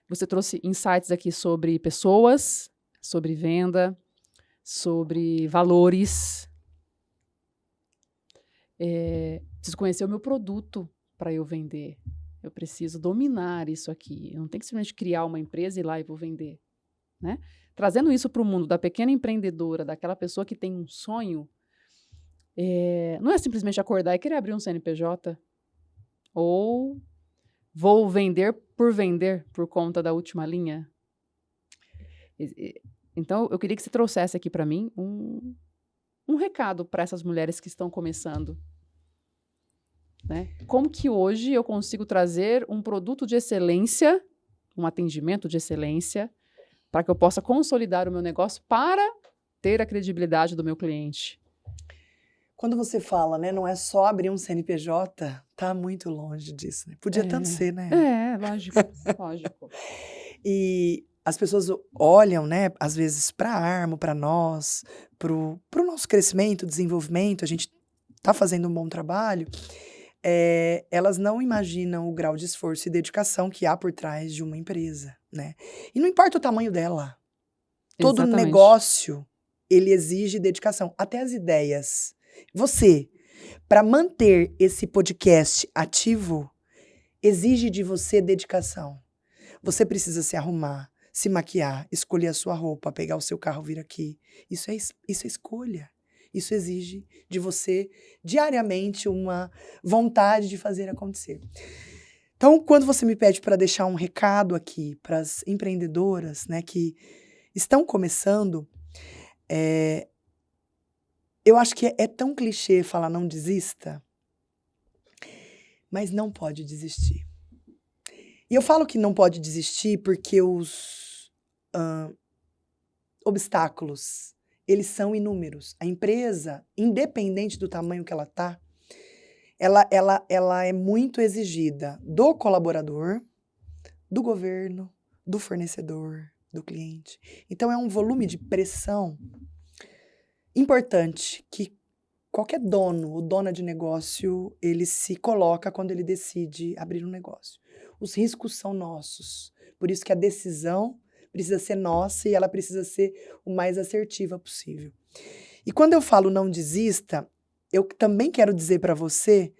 Speaker 1: Você trouxe insights aqui sobre pessoas, sobre venda, sobre valores. Preciso conhecer o meu produto para eu vender. Eu preciso dominar isso aqui. Eu não tenho que simplesmente criar uma empresa e ir lá e vou vender. Né? Trazendo isso para o mundo da pequena empreendedora, daquela pessoa que tem um sonho, não é simplesmente acordar e querer abrir um CNPJ. Ou vou vender por conta da última linha. Então, eu queria que você trouxesse aqui para mim um recado para essas mulheres que estão começando. Né? Como que hoje eu consigo trazer um produto de excelência, um atendimento de excelência, para que eu possa consolidar o meu negócio para ter a credibilidade do meu cliente?
Speaker 2: Quando você fala, né, não é só abrir um CNPJ, tá muito longe disso, né? Podia tanto ser, né?
Speaker 1: Lógico, lógico.
Speaker 2: E as pessoas olham, né, às vezes para a Armo, para nós, pro nosso crescimento, desenvolvimento, a gente tá fazendo um bom trabalho, elas não imaginam o grau de esforço e dedicação que há por trás de uma empresa, né? E não importa o tamanho dela. Todo
Speaker 1: Exatamente.
Speaker 2: negócio, ele exige dedicação. Até as ideias. Você, para manter esse podcast ativo, exige de você dedicação. Você precisa se arrumar, se maquiar, escolher a sua roupa, pegar o seu carro, vir aqui. Isso é escolha. Isso exige de você, diariamente, uma vontade de fazer acontecer. Então, quando você me pede para deixar um recado aqui para as empreendedoras, né, que estão começando, eu acho que é tão clichê falar não desista, mas não pode desistir. E eu falo que não pode desistir porque os obstáculos, eles são inúmeros. A empresa, independente do tamanho que ela tá, ela é muito exigida do colaborador, do governo, do fornecedor, do cliente. Então é um volume de pressão importante que qualquer dono ou dona de negócio, ele se coloca quando ele decide abrir um negócio. Os riscos são nossos. Por isso que a decisão precisa ser nossa e ela precisa ser o mais assertiva possível. E quando eu falo não desista, eu também quero dizer para você,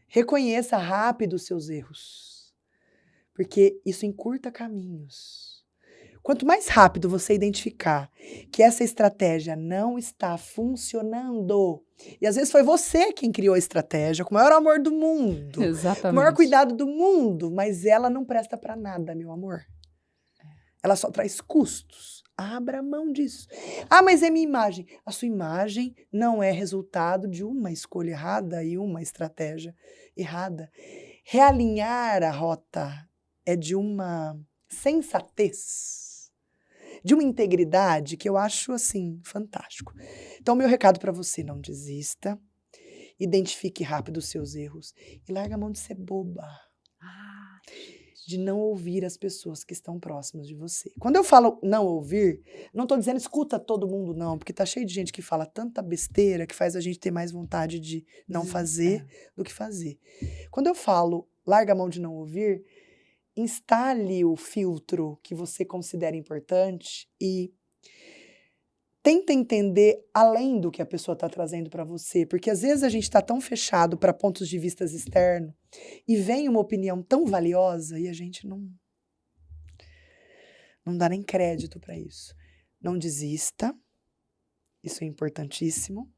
Speaker 2: reconheça rápido os seus erros. Porque isso encurta caminhos. Quanto mais rápido você identificar que essa estratégia não está funcionando, e às vezes foi você quem criou a estratégia, com o maior amor do mundo,
Speaker 1: Exatamente.
Speaker 2: com o maior cuidado do mundo, mas ela não presta para nada, meu amor. Ela só traz custos. Abra mão disso. Ah, mas é minha imagem. A sua imagem não é resultado de uma escolha errada e uma estratégia errada. Realinhar a rota é de uma sensatez, de uma integridade que eu acho, assim, fantástico. Então, meu recado para você, não desista, identifique rápido os seus erros e larga a mão de ser boba, de não ouvir as pessoas que estão próximas de você. Quando eu falo não ouvir, não estou dizendo escuta todo mundo não, porque tá cheio de gente que fala tanta besteira que faz a gente ter mais vontade de não fazer do que fazer. Quando eu falo larga a mão de não ouvir, instale o filtro que você considera importante e tenta entender além do que a pessoa está trazendo para você, porque às vezes a gente está tão fechado para pontos de vista externos e vem uma opinião tão valiosa e a gente não dá nem crédito para isso. Não desista, isso é importantíssimo.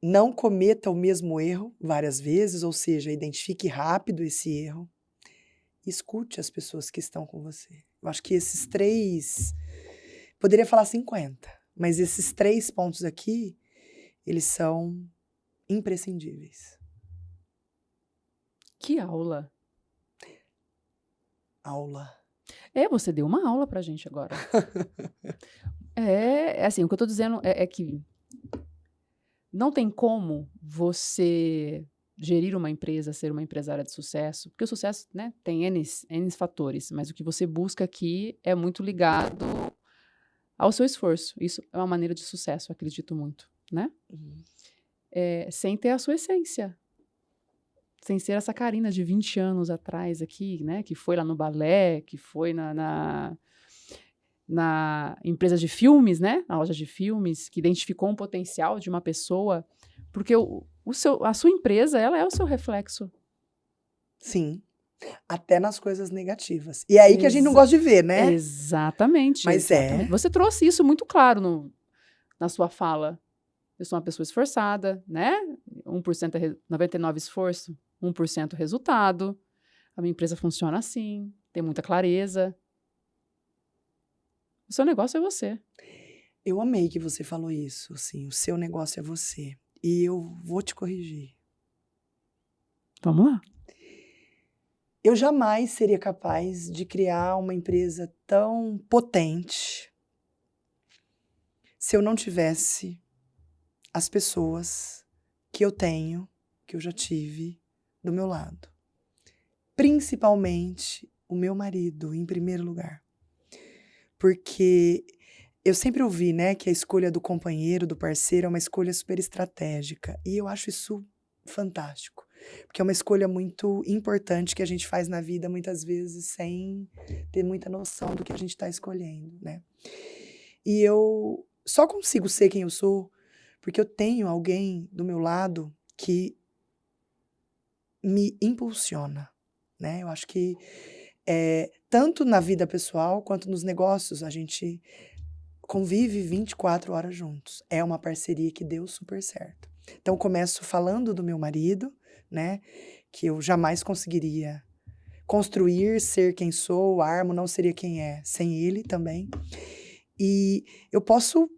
Speaker 2: Não cometa o mesmo erro várias vezes, ou seja, identifique rápido esse erro. Escute as pessoas que estão com você. Eu acho que esses 3, poderia falar 50, mas esses 3 pontos aqui, eles são imprescindíveis.
Speaker 1: Que aula.
Speaker 2: Aula.
Speaker 1: Você deu uma aula pra gente agora. Assim, o que eu tô dizendo é que não tem como você gerir uma empresa, ser uma empresária de sucesso, porque o sucesso, né, tem N fatores, mas o que você busca aqui é muito ligado ao seu esforço. Isso é uma maneira de sucesso, eu acredito muito, né? Sem ter a sua essência. Sem ser essa Karina de 20 anos atrás aqui, né, que foi lá no balé, que foi na empresa de filmes, né, na loja de filmes, que identificou um potencial de uma pessoa, porque a sua empresa, ela é o seu reflexo.
Speaker 2: Sim, até nas coisas negativas. E é aí que a gente não gosta de ver, né?
Speaker 1: Exatamente.
Speaker 2: Mas
Speaker 1: exatamente. Você trouxe isso muito claro na sua fala. Eu sou uma pessoa esforçada, né? 1% 99% esforço, 1% resultado. A minha empresa funciona assim, tem muita clareza. O seu negócio é você.
Speaker 2: Eu amei que você falou isso, assim, o seu negócio é você. E eu vou te corrigir.
Speaker 1: Vamos lá.
Speaker 2: Eu jamais seria capaz de criar uma empresa tão potente se eu não tivesse as pessoas que eu tenho, que eu já tive, do meu lado. Principalmente o meu marido, em primeiro lugar. Porque eu sempre ouvi, né, que a escolha do companheiro, do parceiro, é uma escolha super estratégica. E eu acho isso fantástico. Porque é uma escolha muito importante que a gente faz na vida, muitas vezes, sem ter muita noção do que a gente está escolhendo, né? E eu só consigo ser quem eu sou porque eu tenho alguém do meu lado que me impulsiona, né? Eu acho que tanto na vida pessoal quanto nos negócios a gente convive 24 horas juntos. É uma parceria que deu super certo. Então, começo falando do meu marido, né? Que eu jamais conseguiria construir, ser quem sou. A Armo não seria quem é sem ele também. E eu posso...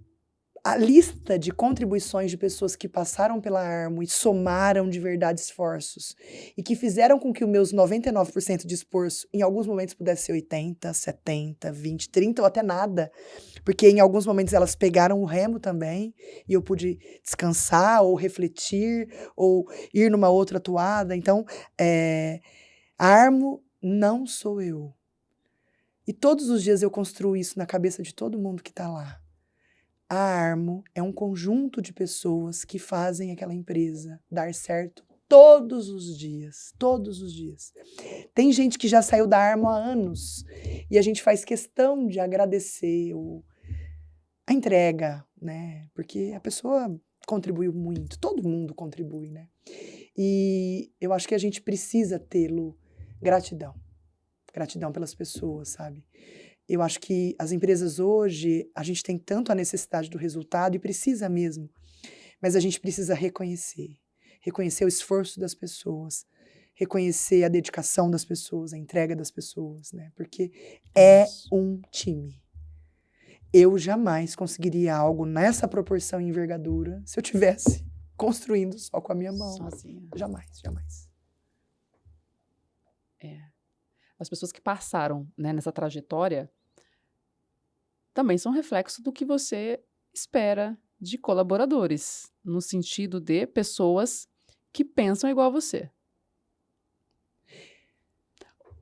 Speaker 2: A lista de contribuições de pessoas que passaram pela Armo e somaram de verdade esforços e que fizeram com que os meus 99% de esforço em alguns momentos pudesse ser 80, 70, 20, 30 ou até nada, porque em alguns momentos elas pegaram o remo também e eu pude descansar ou refletir ou ir numa outra toada. Então, a Armo não sou eu. E todos os dias eu construo isso na cabeça de todo mundo que está lá. A Armo é um conjunto de pessoas que fazem aquela empresa dar certo todos os dias. Todos os dias. Tem gente que já saiu da Armo há anos e a gente faz questão de agradecer a entrega, né? Porque a pessoa contribuiu muito, todo mundo contribui, né? E eu acho que a gente precisa tê-lo gratidão. Gratidão pelas pessoas, sabe? Eu acho que as empresas hoje, a gente tem tanto a necessidade do resultado e precisa mesmo, mas a gente precisa reconhecer. Reconhecer o esforço das pessoas, reconhecer a dedicação das pessoas, a entrega das pessoas, né? Porque é um time. Eu jamais conseguiria algo nessa proporção e envergadura se eu tivesse construindo só com a minha mão.
Speaker 1: Sozinha.
Speaker 2: Jamais, jamais.
Speaker 1: As pessoas que passaram, né, nessa trajetória também são reflexo do que você espera de colaboradores, no sentido de pessoas que pensam igual a você.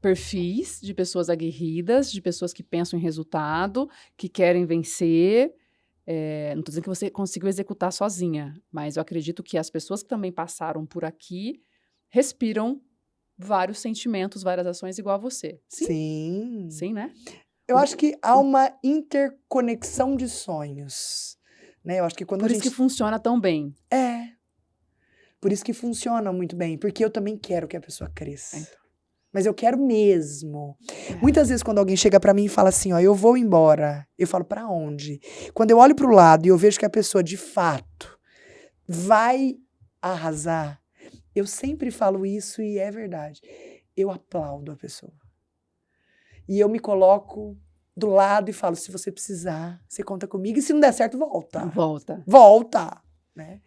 Speaker 1: Perfis de pessoas aguerridas, de pessoas que pensam em resultado, que querem vencer. Não estou dizendo que você conseguiu executar sozinha, mas eu acredito que as pessoas que também passaram por aqui respiram vários sentimentos, várias ações igual a você. Sim?
Speaker 2: Sim.
Speaker 1: Sim, né?
Speaker 2: Eu acho que há uma interconexão de sonhos, né? Eu acho que quando
Speaker 1: Por
Speaker 2: a
Speaker 1: isso
Speaker 2: gente...
Speaker 1: que funciona tão bem.
Speaker 2: Por isso que funciona muito bem, porque eu também quero que a pessoa cresça.
Speaker 1: Então.
Speaker 2: Mas eu quero mesmo. Muitas vezes quando alguém chega pra mim e fala assim, ó, eu vou embora, eu falo, pra onde? Quando eu olho pro lado e eu vejo que a pessoa de fato vai arrasar, eu sempre falo isso e é verdade. Eu aplaudo a pessoa. E eu me coloco do lado e falo, se você precisar, você conta comigo. E se não der certo, volta.
Speaker 1: Volta.
Speaker 2: Volta, né?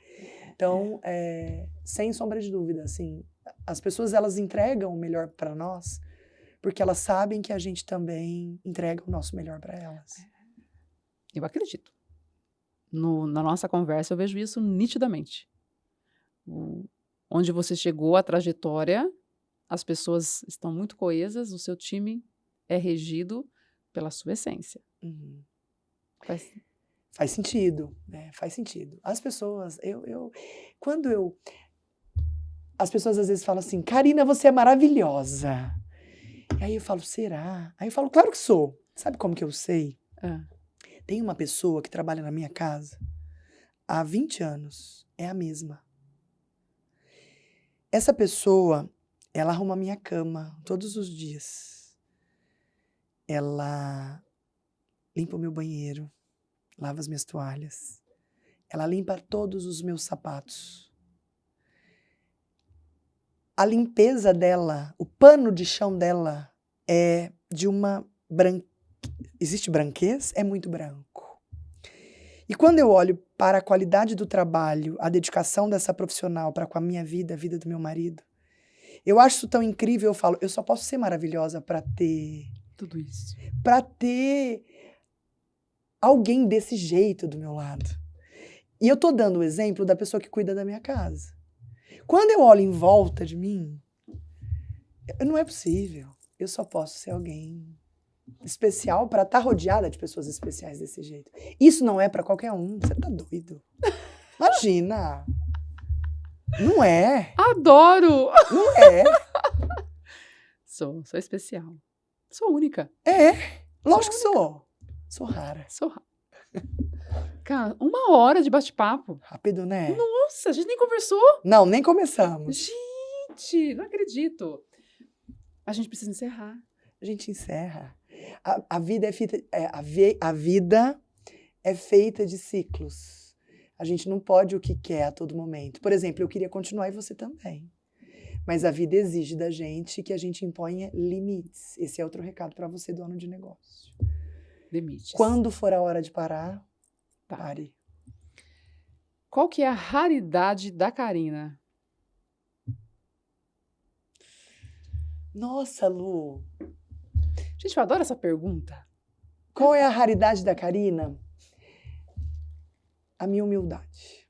Speaker 2: Então, sem sombra de dúvida, assim, as pessoas, elas entregam o melhor para nós porque elas sabem que a gente também entrega o nosso melhor para elas.
Speaker 1: Eu acredito. Na nossa conversa, eu vejo isso nitidamente. Onde você chegou, a trajetória, as pessoas estão muito coesas, o seu time é regido pela sua essência.
Speaker 2: Uhum.
Speaker 1: Faz
Speaker 2: Faz sentido, né? Faz sentido. As pessoas, as pessoas às vezes falam assim, Karina, você é maravilhosa. E aí eu falo, será? Aí eu falo, claro que sou. Sabe como que eu sei? Tem uma pessoa que trabalha na minha casa há 20 anos, é a mesma. Essa pessoa, ela arruma a minha cama todos os dias. Ela limpa o meu banheiro, lava as minhas toalhas. Ela limpa todos os meus sapatos. A limpeza dela, o pano de chão dela é de uma existe branquez, é muito branco. E quando eu olho para a qualidade do trabalho, a dedicação dessa profissional para com a minha vida, a vida do meu marido, eu acho isso tão incrível, eu falo, eu só posso ser maravilhosa para
Speaker 1: Tudo isso.
Speaker 2: ter alguém desse jeito do meu lado. E eu tô dando o exemplo da pessoa que cuida da minha casa. Quando eu olho em volta de mim, não é possível. Eu só posso ser alguém especial para estar rodeada de pessoas especiais desse jeito. Isso não é para qualquer um. Você tá doido? Imagina. Não é.
Speaker 1: Adoro!
Speaker 2: Não é.
Speaker 1: Sou especial. Sou única.
Speaker 2: É. Lógico que sou. Sou rara.
Speaker 1: Sou rara. Cara, 1 hora de bate-papo.
Speaker 2: Rápido, né?
Speaker 1: Nossa, a gente nem conversou.
Speaker 2: Não, nem começamos.
Speaker 1: Gente, não acredito. A gente precisa encerrar.
Speaker 2: A gente encerra. A vida é feita, a vida é feita de ciclos. A gente não pode o que quer a todo momento. Por exemplo, eu queria continuar e você também. Mas a vida exige da gente que a gente imponha limites. Esse é outro recado para você, dono de negócio.
Speaker 1: Limites.
Speaker 2: Quando for a hora de parar, pare.
Speaker 1: Qual que é a raridade da Karina?
Speaker 2: Nossa, Lu.
Speaker 1: Gente, eu adoro essa pergunta.
Speaker 2: Qual é a raridade da Karina? A minha humildade.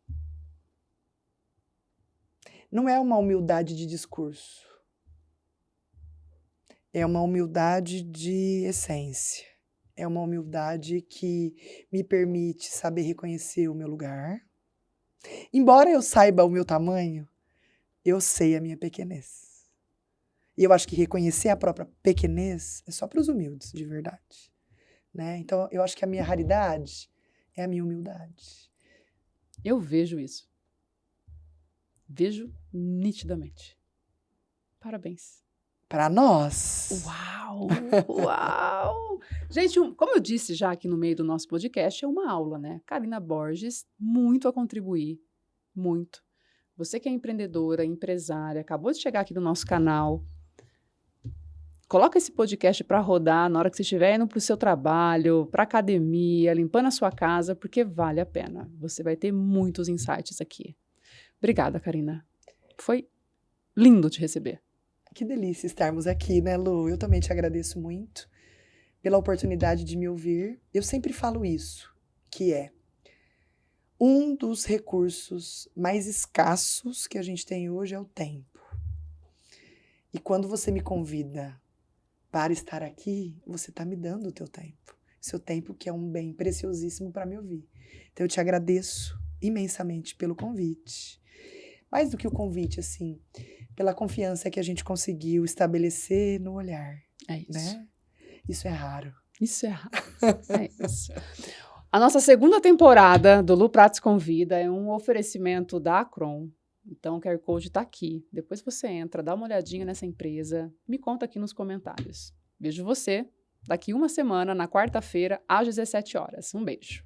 Speaker 2: Não é uma humildade de discurso. É uma humildade de essência. É uma humildade que me permite saber reconhecer o meu lugar. Embora eu saiba o meu tamanho, eu sei a minha pequenez. E eu acho que reconhecer a própria pequenez é só para os humildes, de verdade. Né? Então, eu acho que a minha raridade é a minha humildade.
Speaker 1: Eu vejo isso. Vejo nitidamente. Parabéns.
Speaker 2: Para nós.
Speaker 1: Uau! Uau! Gente, como eu disse já aqui no meio do nosso podcast, é uma aula, né? Karina Borges, muito a contribuir. Muito. Você que é empreendedora, empresária, acabou de chegar aqui no nosso canal, coloca esse podcast para rodar na hora que você estiver indo para o seu trabalho, para academia, limpando a sua casa, porque vale a pena. Você vai ter muitos insights aqui. Obrigada, Karina. Foi lindo te receber.
Speaker 2: Que delícia estarmos aqui, né, Lu? Eu também te agradeço muito pela oportunidade de me ouvir. Eu sempre falo isso, que é um dos recursos mais escassos que a gente tem hoje é o tempo. E quando você me convida para estar aqui, você está me dando o teu tempo. Seu tempo que é um bem preciosíssimo para me ouvir. Então eu te agradeço imensamente pelo convite. Mais do que o convite, assim, pela confiança que a gente conseguiu estabelecer no olhar.
Speaker 1: É isso.
Speaker 2: Né? Isso é raro.
Speaker 1: Isso é raro. É isso. A nossa segunda temporada do Lu Pratos Convida é um oferecimento da Acron. Então, o QR Code está aqui. Depois você entra, dá uma olhadinha nessa empresa, me conta aqui nos comentários. Vejo você daqui 1 semana, na quarta-feira, às 17 horas. Um beijo.